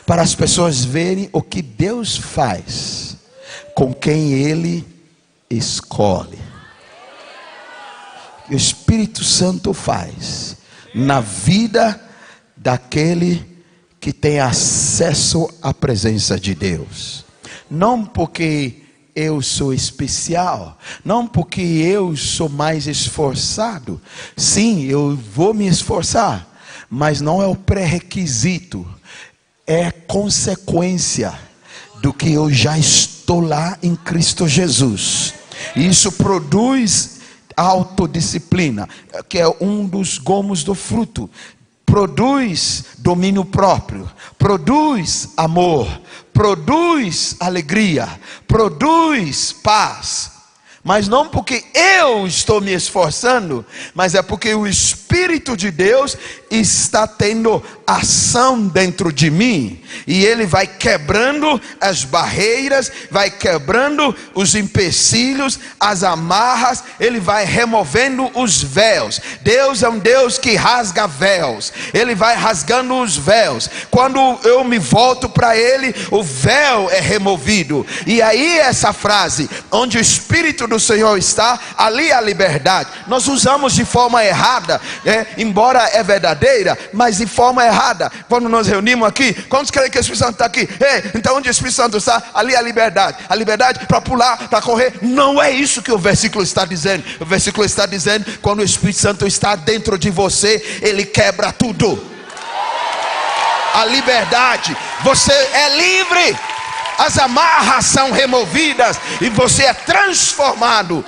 Speaker 1: para as pessoas verem o que Deus faz com quem ele escolhe. O Espírito Santo faz na vida daquele que tem acesso à presença de Deus. Não porque eu sou especial, não porque eu sou mais esforçado. Sim, eu vou me esforçar, mas não é o pré-requisito, é consequência do que eu já estou estou lá em Cristo Jesus. E isso produz autodisciplina, que é um dos gomos do fruto. Produz domínio próprio, produz amor, produz alegria, produz paz. Mas não porque eu estou me esforçando, mas é porque o Espírito de Deus está tendo ação dentro de mim. E Ele vai quebrando as barreiras, vai quebrando os empecilhos, as amarras. Ele vai removendo os véus. Deus é um Deus que rasga véus. Ele vai rasgando os véus. Quando eu me volto para Ele, o véu é removido. E aí essa frase, onde o Espírito do Senhor está, ali a liberdade. Nós usamos de forma errada, embora é verdadeira, mas de forma errada. Quando nós reunimos aqui, quantos creem que o Espírito Santo está aqui? Então onde o Espírito Santo está, ali a liberdade. A liberdade para pular, para correr. Não é isso que o versículo está dizendo. O versículo está dizendo, quando o Espírito Santo está dentro de você, ele quebra tudo. A liberdade, você é livre. As amarras são removidas e você é transformado.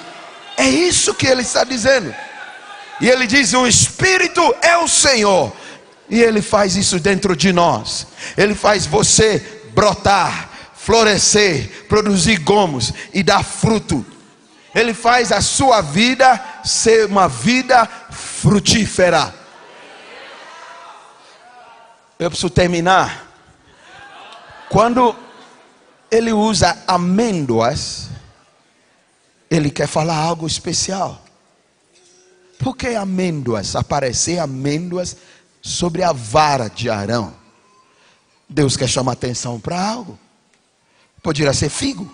Speaker 1: É isso que ele está dizendo. E ele diz: o Espírito é o Senhor. E Ele faz isso dentro de nós. Ele faz você brotar, florescer, produzir gomos e dar fruto. Ele faz a sua vida ser uma vida frutífera. Eu preciso terminar. Quando Ele usa amêndoas, Ele quer falar algo especial. Por que amêndoas? Aparecer amêndoas sobre a vara de Arão. Deus quer chamar atenção para algo. Poderia ser figo.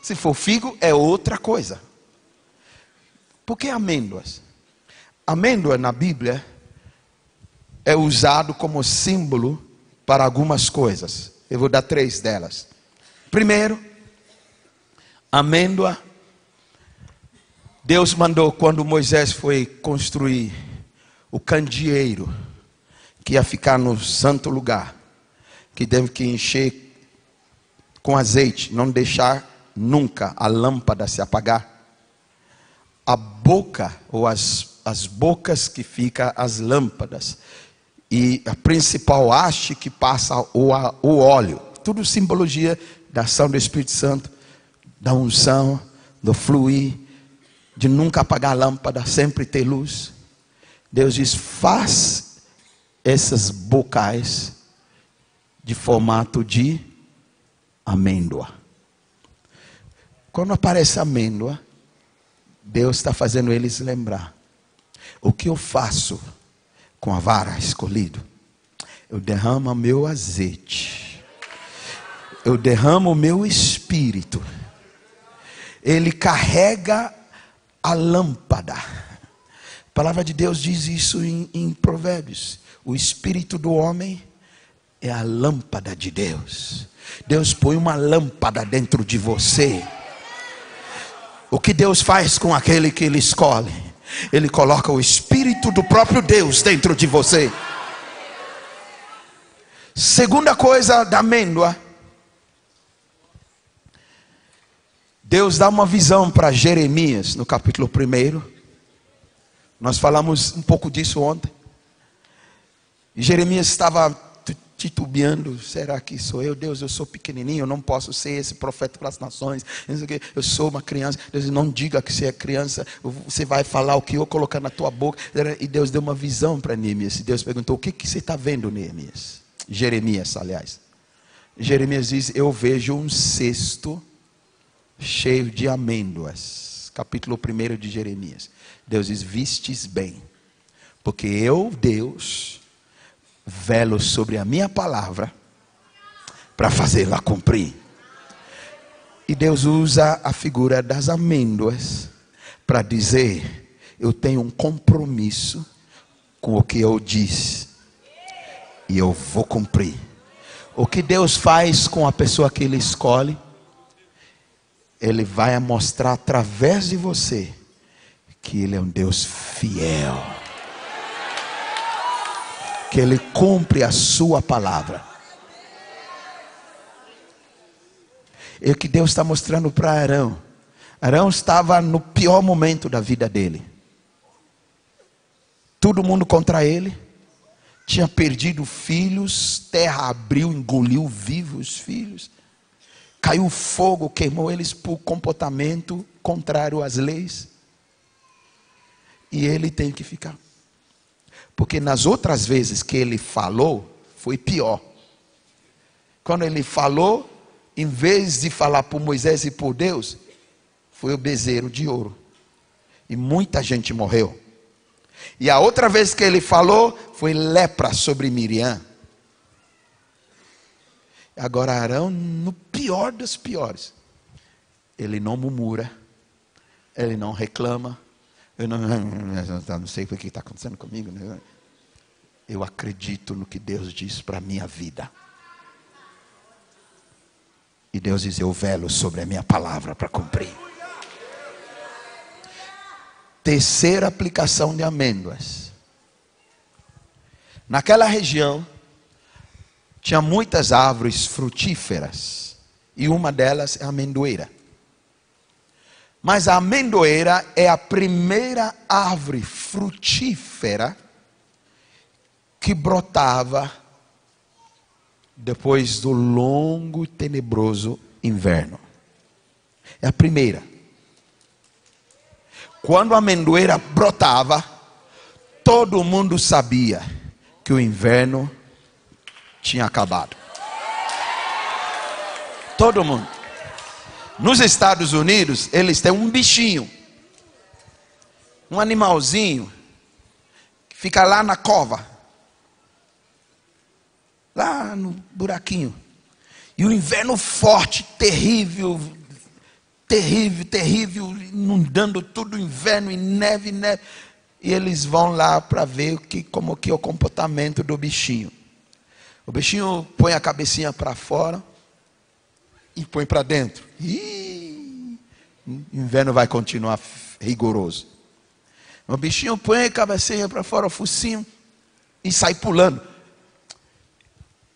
Speaker 1: Se for figo, é outra coisa. Por que amêndoas? Amêndoa na Bíblia é usado como símbolo para algumas coisas. Eu vou dar 3 delas. Primeiro, amêndoa. Deus mandou, quando Moisés foi construir o candeeiro que ia ficar no santo lugar, que teve que encher com azeite, não deixar nunca a lâmpada se apagar. A boca, ou as bocas que ficam as lâmpadas, e a principal haste que passa o óleo, tudo simbologia da ação do Espírito Santo, da unção, do fluir, de nunca apagar a lâmpada, sempre ter luz. Deus diz: faz essas bocais de formato de amêndoa. Quando aparece amêndoa, Deus está fazendo eles lembrar: o que eu faço com a vara escolhida? Eu derramo meu azeite, eu derramo o meu espírito. Ele carrega a lâmpada. A palavra de Deus diz isso em Provérbios: o espírito do homem é a lâmpada de Deus. Deus põe uma lâmpada dentro de você. O que Deus faz com aquele que Ele escolhe? Ele coloca o Espírito do próprio Deus dentro de você. Segunda coisa da amêndoa, Deus dá uma visão para Jeremias no capítulo 1. Nós falamos um pouco disso ontem. Jeremias estava titubeando: será que sou eu? Deus, eu sou pequenininho, eu não posso ser esse profeta para as nações. Eu sou uma criança. Deus, não diga que você é criança, você vai falar o que eu colocar na tua boca. E Deus deu uma visão para Neemias. E Deus perguntou: o que você está vendo, Neemias? Jeremias, aliás. Jeremias diz: eu vejo um cesto cheio de amêndoas. Capítulo 1 de Jeremias. Deus diz: vistes bem, porque eu, Deus, velo sobre a minha palavra para fazê-la cumprir. E Deus usa a figura das amêndoas para dizer: eu tenho um compromisso com o que eu disse e eu vou cumprir. O que Deus faz com a pessoa que Ele escolhe, Ele vai mostrar através de você que Ele é um Deus fiel, que Ele cumpre a sua palavra. É o que Deus está mostrando para Arão. Arão estava no pior momento da vida dele. Todo mundo contra ele. Tinha perdido filhos. Terra abriu, engoliu vivos os filhos. Caiu fogo, queimou eles por comportamento contrário às leis. E ele tem que ficar. Porque nas outras vezes que ele falou, foi pior. Quando ele falou, em vez de falar por Moisés e por Deus, foi o bezerro de ouro. E muita gente morreu. E a outra vez que ele falou, foi lepra sobre Miriam. Agora Arão, no pior dos piores, ele não murmura, ele não reclama. Eu não sei o que está acontecendo comigo. Eu acredito no que Deus diz para a minha vida. E Deus diz: eu velo sobre a minha palavra para cumprir. Terceira aplicação de amêndoas. Naquela região, tinha muitas árvores frutíferas. E uma delas é a amendoeira. Mas a amendoeira é a primeira árvore frutífera que brotava depois do longo e tenebroso inverno. É a primeira. Quando a amendoeira brotava, todo mundo sabia que o inverno tinha acabado. Todo mundo. Nos Estados Unidos, eles têm um bichinho, um animalzinho, que fica lá na cova, lá no buraquinho. E o inverno forte, terrível, inundando tudo o inverno, e neve. E eles vão lá para ver como que é o comportamento do bichinho. O bichinho põe a cabecinha para fora e põe para dentro. O inverno vai continuar rigoroso. O bichinho põe a cabecinha para fora, o focinho, e sai pulando.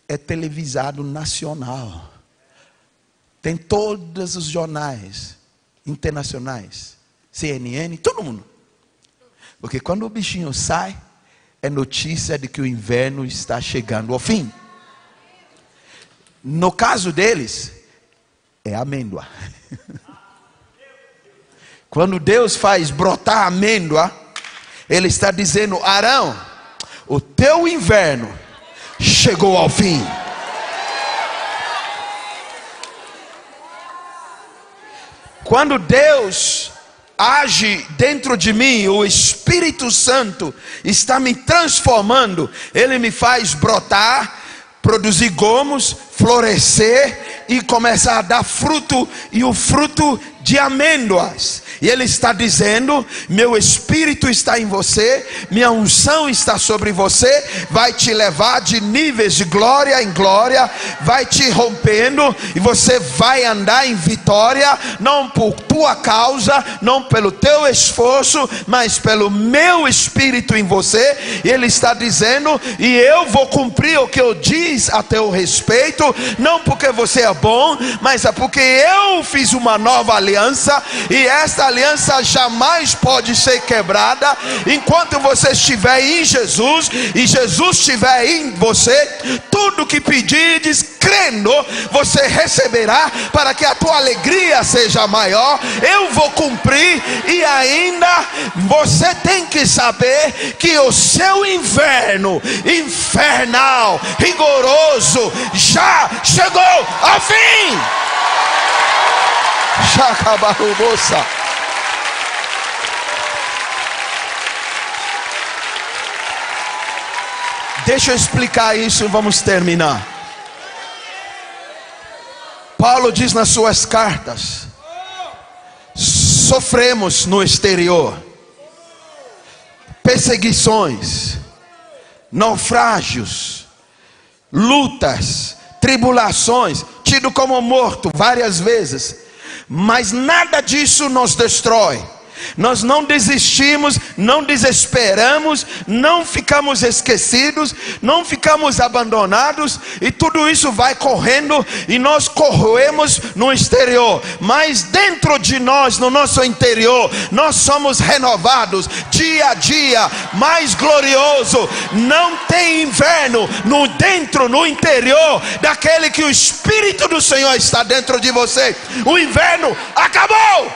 Speaker 1: É televisado nacional. Tem todos os jornais internacionais, CNN, todo mundo. Porque quando o bichinho sai, é notícia de que o inverno está chegando ao fim. No caso deles, é amêndoa. Quando Deus faz brotar amêndoa, Ele está dizendo: Arão, o teu inverno chegou ao fim. Quando Deus age dentro de mim, o Espírito Santo está me transformando. Ele me faz brotar, produzir gomos, florescer e começar a dar fruto, e o fruto de amêndoas. E Ele está dizendo: meu Espírito está em você, minha unção está sobre você, vai te levar de níveis de glória em glória, vai te rompendo, e você vai andar em vitória, não por tua causa, não pelo teu esforço, mas pelo meu Espírito em você. E Ele está dizendo: e eu vou cumprir o que eu disse a teu respeito, não porque você é bom, mas é porque eu fiz uma nova aliança, e esta aliança jamais pode ser quebrada enquanto você estiver em Jesus e Jesus estiver em você. Tudo que pedires crendo, você receberá, para que a tua alegria seja maior. Eu vou cumprir. E ainda você tem que saber que o seu inverno infernal, rigoroso, já chegou ao fim. Já acabaram, moça. Deixa eu explicar isso e vamos terminar. Paulo diz nas suas cartas: sofremos no exterior perseguições, naufrágios, lutas, tribulações, tido como morto várias vezes, mas nada disso nos destrói. Nós não desistimos, não desesperamos, não ficamos esquecidos, não ficamos abandonados, e tudo isso vai correndo e nós corroemos no exterior, mas dentro de nós, no nosso interior, nós somos renovados dia a dia, mais glorioso. Não tem inverno no interior daquele que o Espírito do Senhor está dentro de você. O inverno acabou.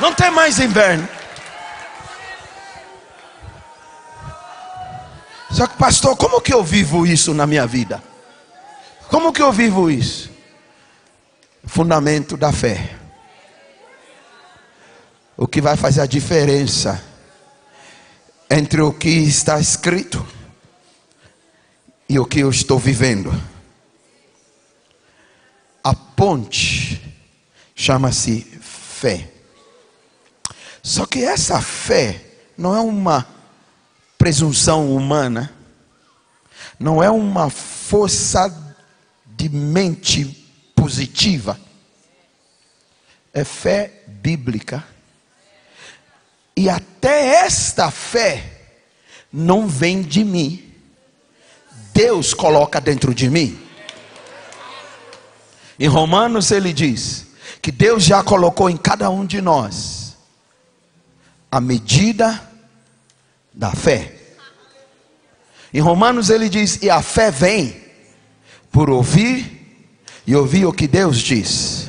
Speaker 1: Não tem mais inverno. Só que, pastor, como que eu vivo isso na minha vida? Como que eu vivo isso? Fundamento da fé. O que vai fazer a diferença entre o que está escrito e o que eu estou vivendo. A ponte chama-se fé. Só que essa fé não é uma presunção humana, não é uma força de mente positiva, é fé bíblica. E até esta fé não vem de mim, Deus coloca dentro de mim. Em Romanos ele diz que Deus já colocou em cada um de nós a medida da fé. Em Romanos ele diz: e a fé vem por ouvir, e ouvir o que Deus diz.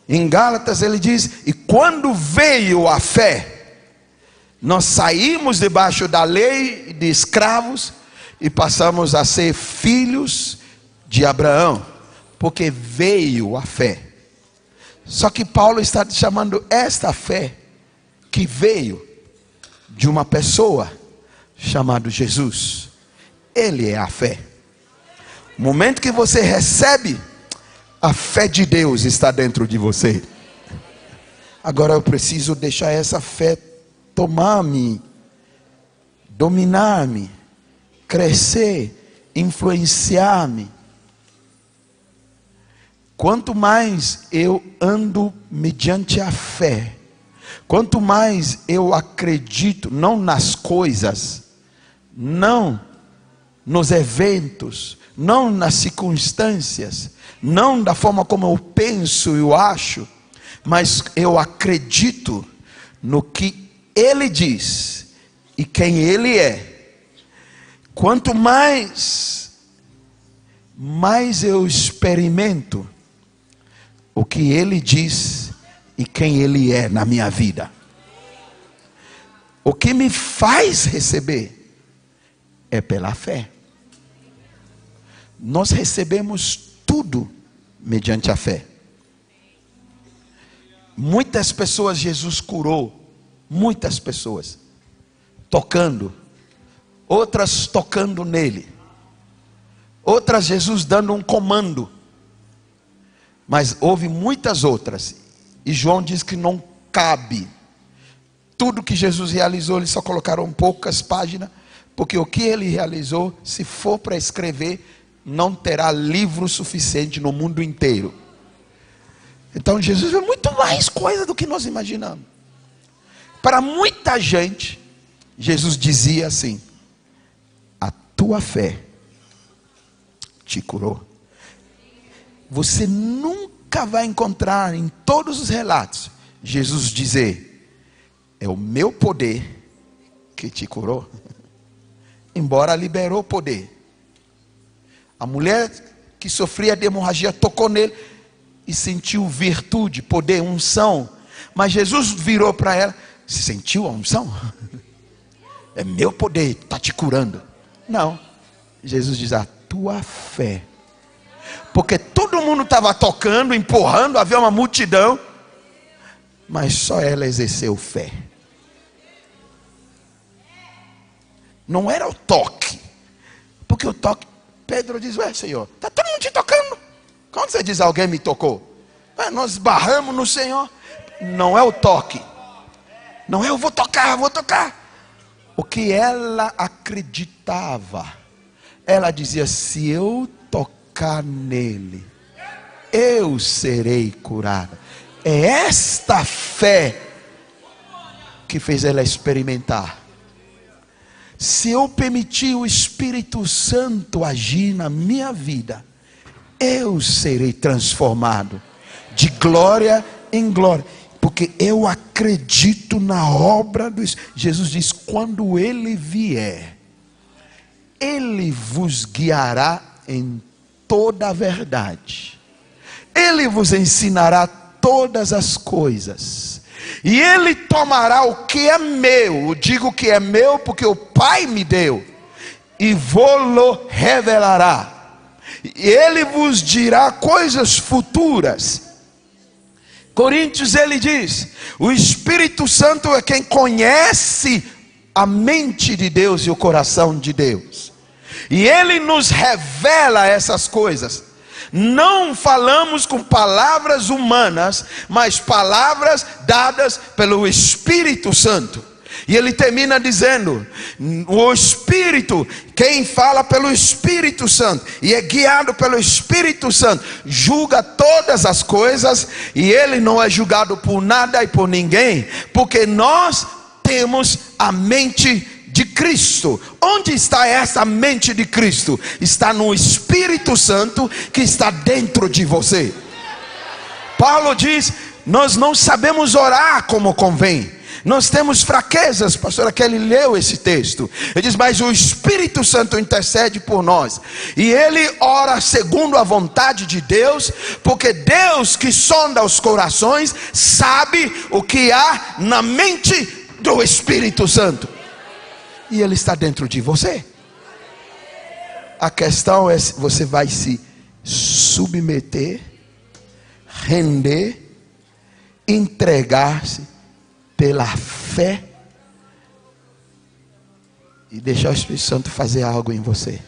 Speaker 1: Em Gálatas ele diz: e quando veio a fé, nós saímos debaixo da lei de escravos e passamos a ser filhos de Abraão, porque veio a fé. Só que Paulo está chamando esta fé que veio de uma pessoa chamada Jesus. Ele é a fé. No momento que você recebe, a fé de Deus está dentro de você. Agora eu preciso deixar essa fé tomar-me, dominar-me, crescer, influenciar-me. Quanto mais eu ando mediante a fé, quanto mais eu acredito, não nas coisas, não nos eventos, não nas circunstâncias, não da forma como eu penso e eu acho, mas eu acredito no que Ele diz e quem Ele é. Quanto mais eu experimento o que Ele diz e quem Ele é na minha vida, o que me faz receber é pela fé. Nós recebemos tudo mediante a fé. Muitas pessoas Jesus curou, muitas pessoas tocando, outras tocando nele, outras Jesus dando um comando, mas houve muitas outras, e João diz que não cabe tudo que Jesus realizou. Eles só colocaram poucas páginas, porque o que ele realizou, se for para escrever, não terá livro suficiente no mundo inteiro. Então Jesus é muito mais coisa do que nós imaginamos. Para muita gente, Jesus dizia assim: a tua fé te curou. Você nunca vai encontrar em todos os relatos Jesus dizer: é o meu poder que te curou. Embora liberou poder. A mulher que sofria de hemorragia tocou nele e sentiu virtude, poder, unção. Mas Jesus virou para ela: você sentiu a unção? É meu poder, está te curando. Não. Jesus diz: a tua fé. Porque todo mundo estava tocando, empurrando, havia uma multidão, mas só ela exerceu fé. Não era o toque. Porque o toque, Pedro diz: ué, Senhor, está todo mundo te tocando. Quando você diz alguém me tocou? Nós barramos no Senhor. Não é o toque. Não é eu vou tocar. O que ela acreditava, ela dizia: se eu tocar nele, eu serei curada. É esta fé que fez ela experimentar. Se eu permitir o Espírito Santo agir na minha vida, eu serei transformado de glória em glória, porque eu acredito na obra do Espírito. Jesus diz: quando Ele vier, Ele vos guiará em toda a verdade, Ele vos ensinará todas as coisas, e Ele tomará o que é meu, eu digo que é meu porque o Pai me deu, e vô-lo revelará. Ele vos dirá coisas futuras. Coríntios, ele diz: o Espírito Santo é quem conhece a mente de Deus e o coração de Deus, e Ele nos revela essas coisas. Não falamos com palavras humanas, mas palavras dadas pelo Espírito Santo. E ele termina dizendo: o Espírito, quem fala pelo Espírito Santo e é guiado pelo Espírito Santo, julga todas as coisas, e ele não é julgado por nada e por ninguém, porque nós temos a mente de Cristo. Onde está essa mente de Cristo? Está no Espírito Santo que está dentro de você. Paulo diz: nós não sabemos orar como convém, nós temos fraquezas. Pastora Kelly leu esse texto. Ele diz: mas o Espírito Santo intercede por nós, e ele ora segundo a vontade de Deus, porque Deus, que sonda os corações, sabe o que há na mente do Espírito Santo, e ele está dentro de você. A questão é se você vai se submeter, render, entregar-se pela fé e deixar o Espírito Santo fazer algo em você.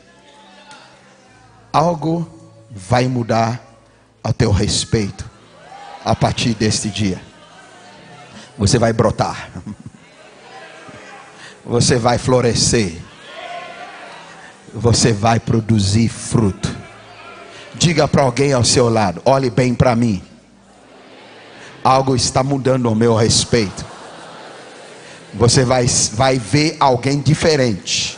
Speaker 1: Algo vai mudar a teu respeito a partir deste dia. Você vai brotar, você vai florescer, você vai produzir fruto. Diga para alguém ao seu lado: olhe bem para mim, algo está mudando ao meu respeito. Você vai ver alguém diferente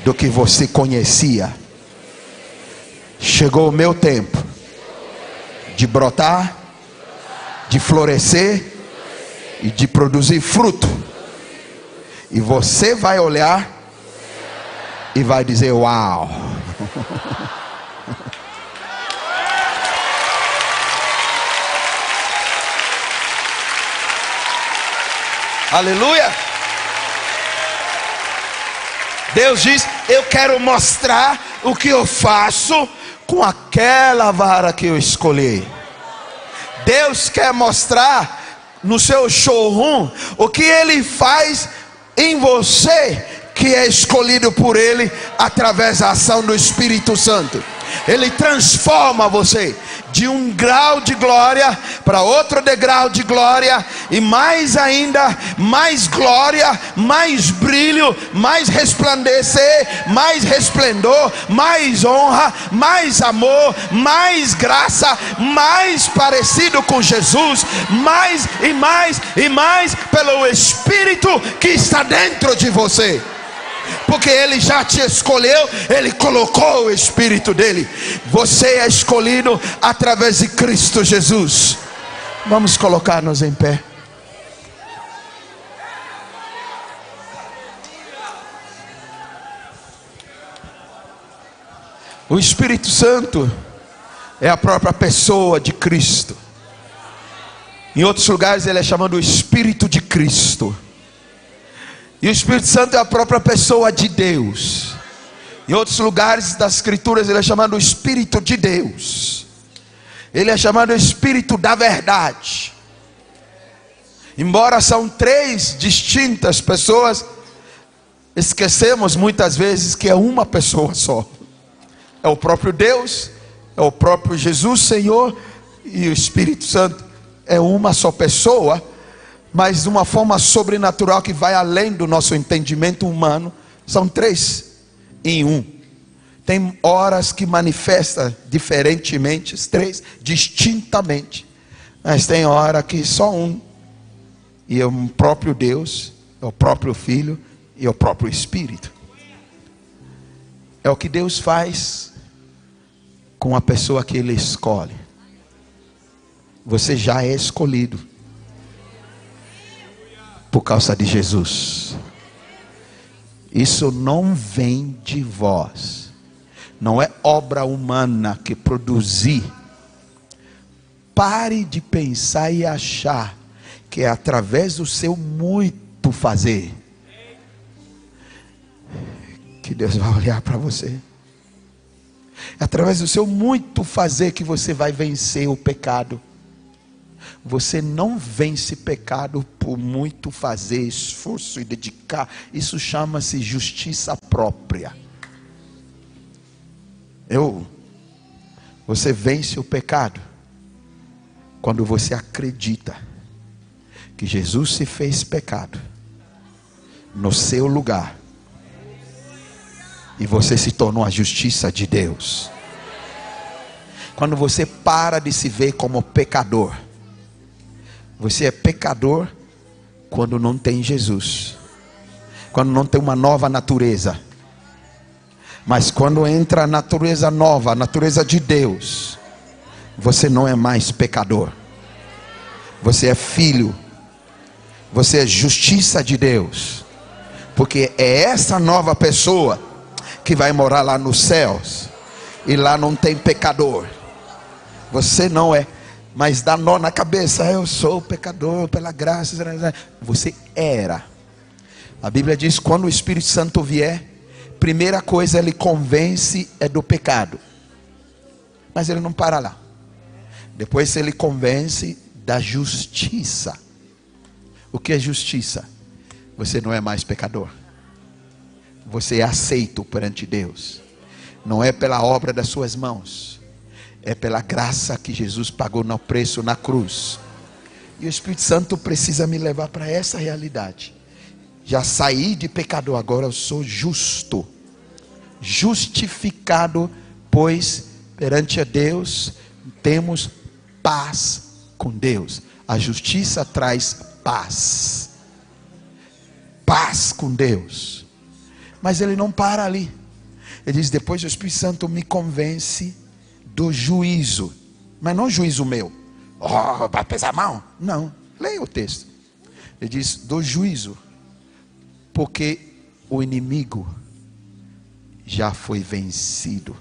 Speaker 1: do que você conhecia. Chegou o meu tempo de brotar, de florescer e de produzir fruto. E você vai olhar e vai dizer: uau! Aleluia! Deus diz: eu quero mostrar o que eu faço com aquela vara que eu escolhi. Deus quer mostrar no seu showroom o que Ele faz em você, que é escolhido por Ele através da ação do Espírito Santo. Ele transforma você de um grau de glória para outro degrau de glória, e mais ainda, mais glória, mais brilho, mais resplandecer, mais resplendor, mais honra, mais amor, mais graça, mais parecido com Jesus, mais e mais e mais pelo Espírito que está dentro de você. Porque Ele já te escolheu, Ele colocou o Espírito dele. Você é escolhido através de Cristo Jesus. Vamos colocar-nos em pé. O Espírito Santo é a própria pessoa de Cristo. Em outros lugares ele é chamado o Espírito de Cristo. E o Espírito Santo é a própria pessoa de Deus. Em outros lugares das Escrituras ele é chamado o Espírito de Deus. Ele é chamado o Espírito da verdade. Embora são três distintas pessoas, esquecemos muitas vezes que é uma pessoa só. É o próprio Deus, é o próprio Jesus Senhor, e o Espírito Santo é uma só pessoa, mas de uma forma sobrenatural que vai além do nosso entendimento humano. São três em um. Tem horas que manifesta diferentemente, os três distintamente, Mas tem hora que só um, e é o próprio Deus, é o próprio Filho e é o próprio Espírito. É o que Deus faz com a pessoa que Ele escolhe. Você já é escolhido por causa de Jesus. Isso não vem de vós. Não é obra humana que produzir. Pare de pensar e achar que é através do seu muito fazer que Deus vai olhar para você. É através do seu muito fazer que você vai vencer o pecado. Você não vence pecado por muito fazer, esforço e dedicar. Isso chama-se justiça própria. Você vence o pecado quando você acredita que Jesus se fez pecado no seu lugar e você se tornou a justiça de Deus. Quando você para de se ver como pecador. Você é pecador quando não tem Jesus, quando não tem uma nova natureza. Mas quando entra a natureza nova, a natureza de Deus, você não é mais pecador. Você é filho. Você é justiça de Deus. Porque é essa nova pessoa que vai morar lá nos céus. E lá não tem pecador. Você não é. Mas dá nó na cabeça. Eu sou pecador pela graça. Você era. A Bíblia diz: quando o Espírito Santo vier, primeira coisa ele convence é do pecado. Mas ele não para lá. Depois ele convence da justiça. O que é justiça? Você não é mais pecador. Você é aceito perante Deus. Não é pela obra das suas mãos. É pela graça que Jesus pagou no preço na cruz. E o Espírito Santo precisa me levar para essa realidade. Já saí de pecador, agora eu sou justo. Justificado, pois perante a Deus temos paz com Deus. A justiça traz paz. Paz com Deus. Mas ele não para ali. Ele diz: depois o Espírito Santo me convence do juízo. Mas não juízo meu. Oh, vai pesar a mão. Não, leia o texto. Ele diz: do juízo. Porque o inimigo já foi vencido.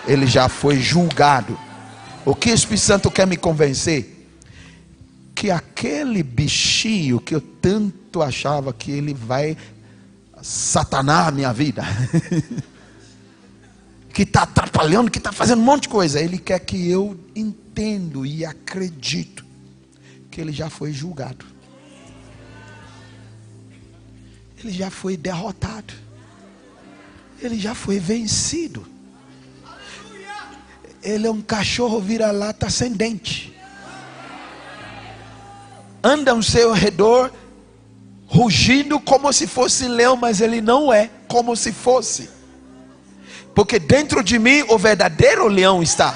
Speaker 1: Ele já foi julgado. O que o Espírito Santo quer me convencer? Que aquele bichinho que eu tanto achava que ele vai satanar a minha vida, que está atrapalhando, que está fazendo um monte de coisa, ele quer que eu entenda e acredito que ele já foi julgado. Ele já foi derrotado. Ele já foi vencido. Ele é um cachorro vira-lata sem dente. Anda ao seu redor, rugindo como se fosse leão, mas ele não é como se fosse. Porque dentro de mim o verdadeiro leão está.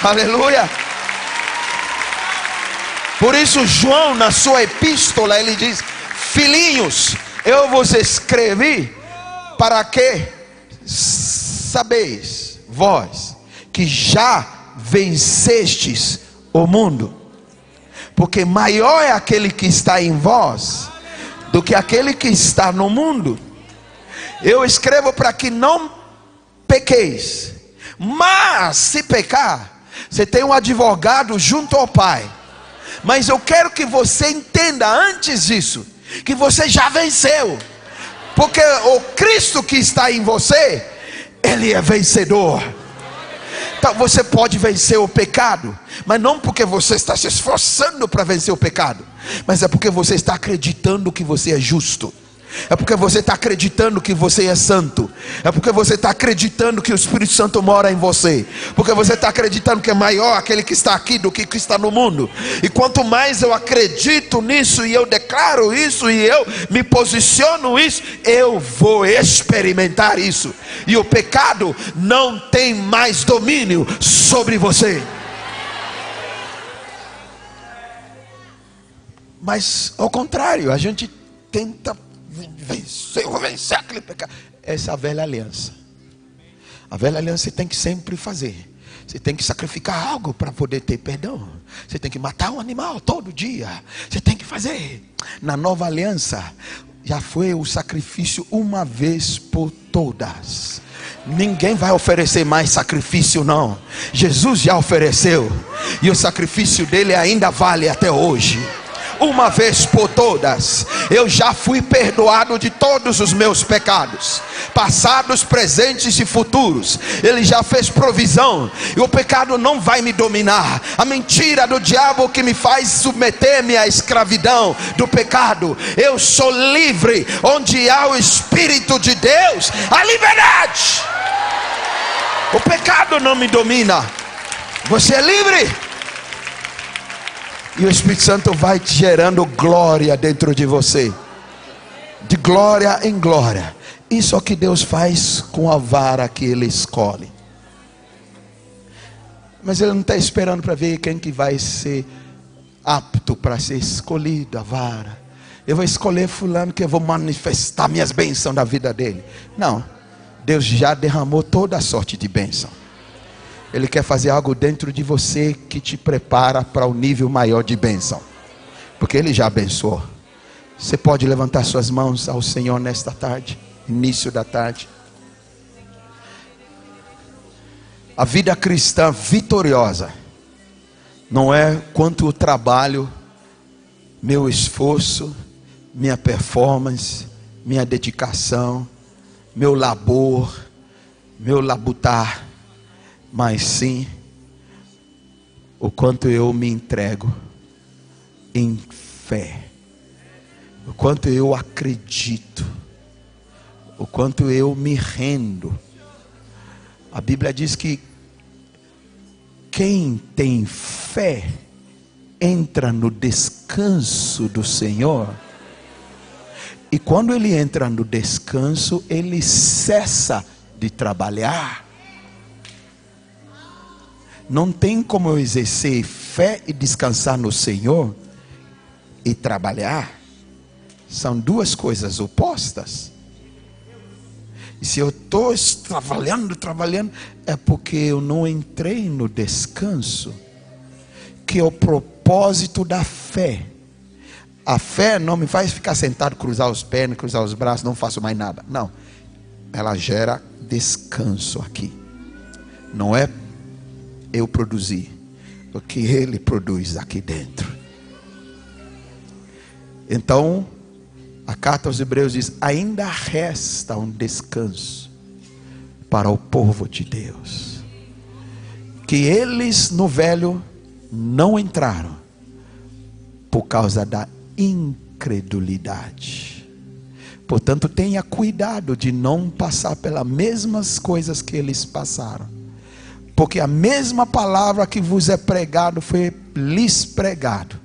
Speaker 1: Aleluia. Por isso João, na sua epístola, ele diz: filhinhos, eu vos escrevi para que sabeis vós que já vencestes o mundo, porque maior é aquele que está em vós do que aquele que está no mundo. Eu escrevo para que não pequeis, mas se pecar, você tem um advogado junto ao Pai. Mas eu quero que você entenda antes disso, que você já venceu. Porque o Cristo que está em você, Ele é vencedor. Então você pode vencer o pecado, mas não porque você está se esforçando para vencer o pecado, mas é porque você está acreditando que você é justo. É porque você está acreditando que você é santo. É porque você está acreditando que o Espírito Santo mora em você. Porque você está acreditando que é maior aquele que está aqui do que está no mundo. E quanto mais eu acredito nisso, e eu declaro isso, e eu me posiciono isso, eu vou experimentar isso. E o pecado não tem mais domínio sobre você. Mas ao contrário, a gente tenta vencer aquele pecado. Essa é a velha aliança. A velha aliança você tem que sempre fazer. Você tem que sacrificar algo para poder ter perdão. Você tem que matar um animal todo dia. Você tem que fazer. Na nova aliança, já foi o sacrifício uma vez por todas. Ninguém vai oferecer mais sacrifício, não. Jesus já ofereceu. E o sacrifício dele ainda vale até hoje. Uma vez por todas, eu já fui perdoado de todos os meus pecados, passados, presentes e futuros. Ele já fez provisão, e o pecado não vai me dominar. A mentira do diabo que me faz submeter-me à escravidão do pecado. Eu sou livre. Onde há o Espírito de Deus, há liberdade. O pecado não me domina. Você é livre. E o Espírito Santo vai te gerando glória dentro de você. De glória em glória. Isso é o que Deus faz com a vara que Ele escolhe. Mas Ele não está esperando para ver quem que vai ser apto para ser escolhido a vara. Eu vou escolher fulano que eu vou manifestar minhas bênçãos na vida dele. Não. Deus já derramou toda a sorte de bênção. Ele quer fazer algo dentro de você que te prepara para o nível maior de bênção. Porque Ele já abençoou. Você pode levantar suas mãos ao Senhor nesta tarde, início da tarde. A vida cristã vitoriosa não é quanto o trabalho, meu esforço, minha performance, minha dedicação, meu labor, meu labutar, mas sim o quanto eu me entrego em fé, o quanto eu acredito, o quanto eu me rendo. A Bíblia diz que quem tem fé entra no descanso do Senhor. E quando ele entra no descanso, ele cessa de trabalhar. Não tem como eu exercer fé e descansar no Senhor e trabalhar. São duas coisas opostas. E se eu estou trabalhando, é porque eu não entrei no descanso, que é o propósito da fé. A fé não me faz ficar sentado, cruzar os pés, cruzar os braços, não faço mais nada. Não. Ela gera descanso aqui. Não é eu produzir, o que Ele produz aqui dentro. Então, a carta aos Hebreus diz: ainda resta um descanso para o povo de Deus, que eles no velho não entraram, por causa da incredulidade. Portanto, tenha cuidado de não passar pelas mesmas coisas que eles passaram. Porque a mesma palavra que vos é pregado foi lhes pregado,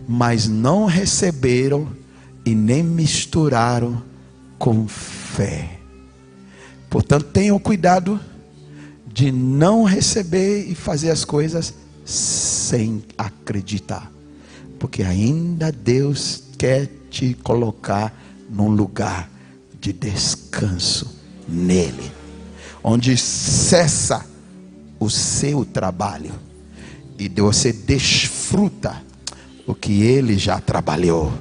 Speaker 1: mas não receberam e nem misturaram com fé. Portanto, tenham cuidado de não receber e fazer as coisas sem acreditar. Porque ainda Deus quer te colocar num lugar de descanso nele, onde cessa o seu trabalho e você desfruta o que Ele já trabalhou.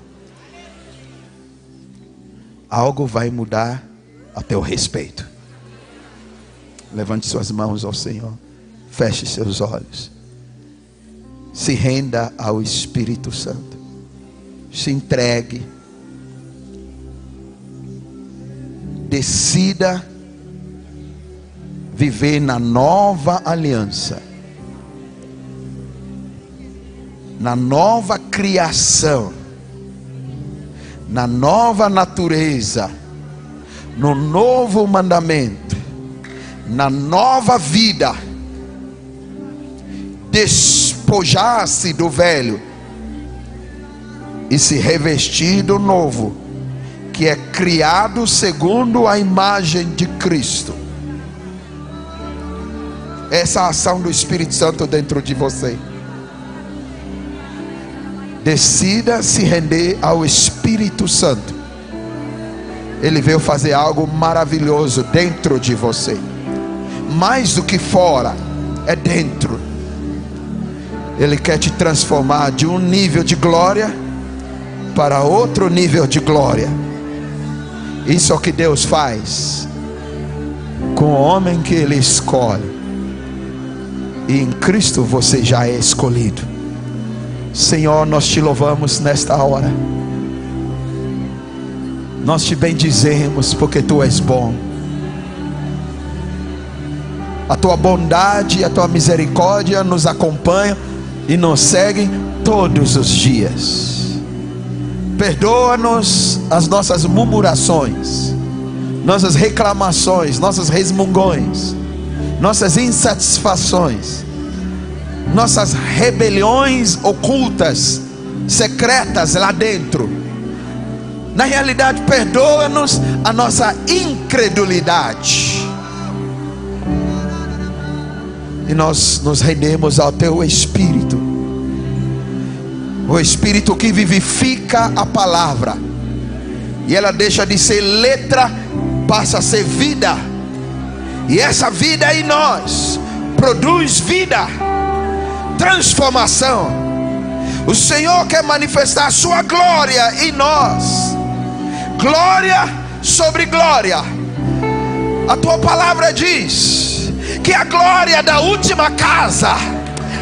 Speaker 1: Algo vai mudar a teu respeito. Levante suas mãos ao Senhor, feche seus olhos, se renda ao Espírito Santo, se entregue, decida viver na nova aliança, na nova criação, na nova natureza, no novo mandamento, na nova vida, despojar-se do velho e se revestir do novo, que é criado segundo a imagem de Cristo. Essa é a ação do Espírito Santo dentro de você. Decida se render ao Espírito Santo. Ele veio fazer algo maravilhoso dentro de você. Mais do que fora, é dentro. Ele quer te transformar de um nível de glória para outro nível de glória. Isso é o que Deus faz com o homem que Ele escolhe. E em Cristo você já é escolhido. Senhor, nós te louvamos nesta hora. Nós te bendizemos porque Tu és bom. A Tua bondade e a Tua misericórdia nos acompanham e nos seguem todos os dias. Perdoa-nos as nossas murmurações, nossas reclamações, nossas resmungões, nossas insatisfações, nossas rebeliões ocultas, secretas lá dentro. Na realidade, perdoa-nos a nossa incredulidade. E nós nos rendemos ao Teu Espírito, o Espírito que vivifica a palavra, e ela deixa de ser letra, passa a ser vida. E essa vida em nós produz vida, transformação. O Senhor quer manifestar a Sua glória em nós, glória sobre glória. A Tua palavra diz que a glória da última casa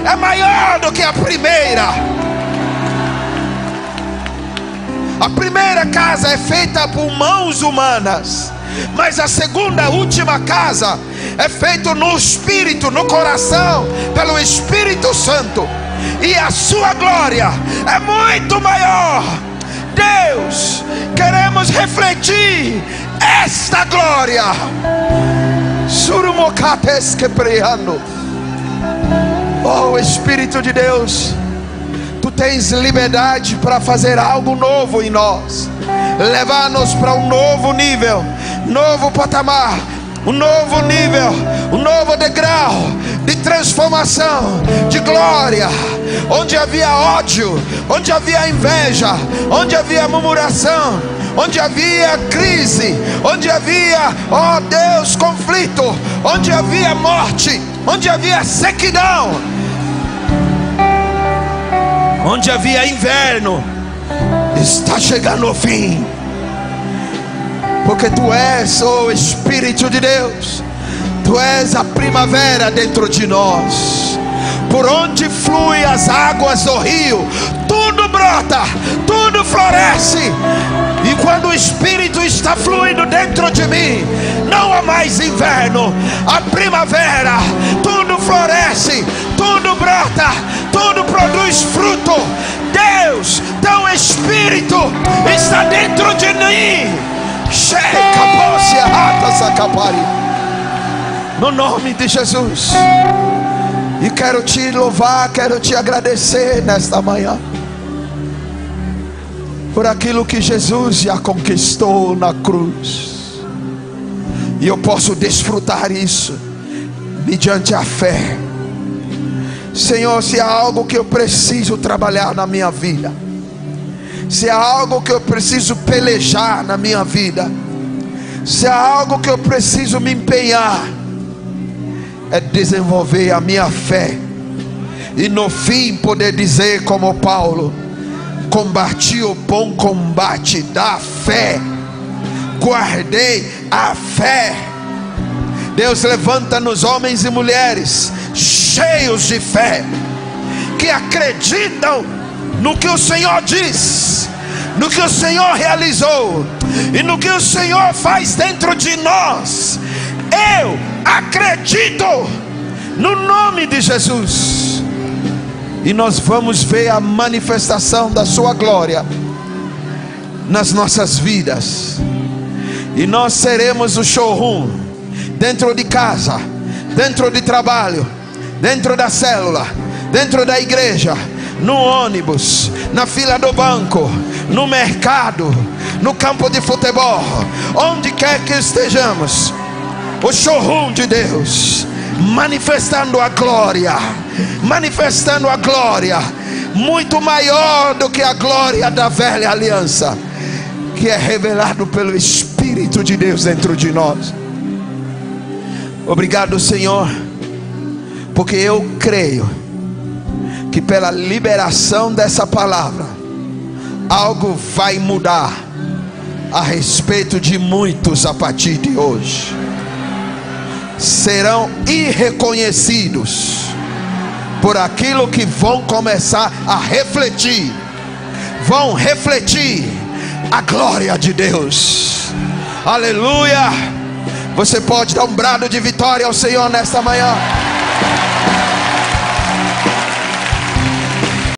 Speaker 1: é maior do que a primeira. A primeira casa é feita por mãos humanas, mas a segunda, última casa é feita no Espírito, no coração, pelo Espírito Santo. E a Sua glória é muito maior. Deus, queremos refletir esta glória. Oh Espírito de Deus, Tu tens liberdade para fazer algo novo em nós, levar-nos para um novo nível, novo patamar, um novo nível, um novo degrau de transformação, de glória. Onde havia ódio, onde havia inveja, onde havia murmuração, onde havia crise, onde havia, ó Deus, conflito, onde havia morte, onde havia sequidão, onde havia inverno, está chegando o fim. Porque Tu és, ó Espírito de Deus, Tu és a primavera dentro de nós. Por onde fluem as águas do rio, tudo brota, tudo floresce. E quando o Espírito está fluindo dentro de mim, não há mais inverno, a primavera, tudo floresce, tudo brota, tudo produz fruto. Deus, Teu Espírito está dentro de mim. No nome de Jesus. E quero Te louvar, quero Te agradecer nesta manhã por aquilo que Jesus já conquistou na cruz. E eu posso desfrutar isso mediante a fé. Senhor, se há algo que eu preciso trabalhar na minha vida, se há algo que eu preciso pelejar na minha vida, se há algo que eu preciso me empenhar, é desenvolver a minha fé. E no fim poder dizer como Paulo: combati o bom combate da fé, guardei a fé. Deus, levanta-nos homens e mulheres cheios de fé, que acreditam no que o Senhor diz, no que o Senhor realizou e no que o Senhor faz dentro de nós. Eu acredito no nome de Jesus. E nós vamos ver a manifestação da Sua glória nas nossas vidas. E nós seremos o showroom, dentro de casa, dentro de trabalho, dentro da célula, dentro da igreja, no ônibus, na fila do banco, no mercado, no campo de futebol, onde quer que estejamos, o showroom de Deus, manifestando a glória, muito maior do que a glória da velha aliança, que é revelado pelo Espírito de Deus dentro de nós. Obrigado, Senhor, porque eu creio que pela liberação dessa palavra, algo vai mudar a respeito de muitos a partir de hoje. Serão irreconhecidos por aquilo que vão começar a refletir, vão refletir a glória de Deus. Aleluia! Você pode dar um brado de vitória ao Senhor nesta manhã.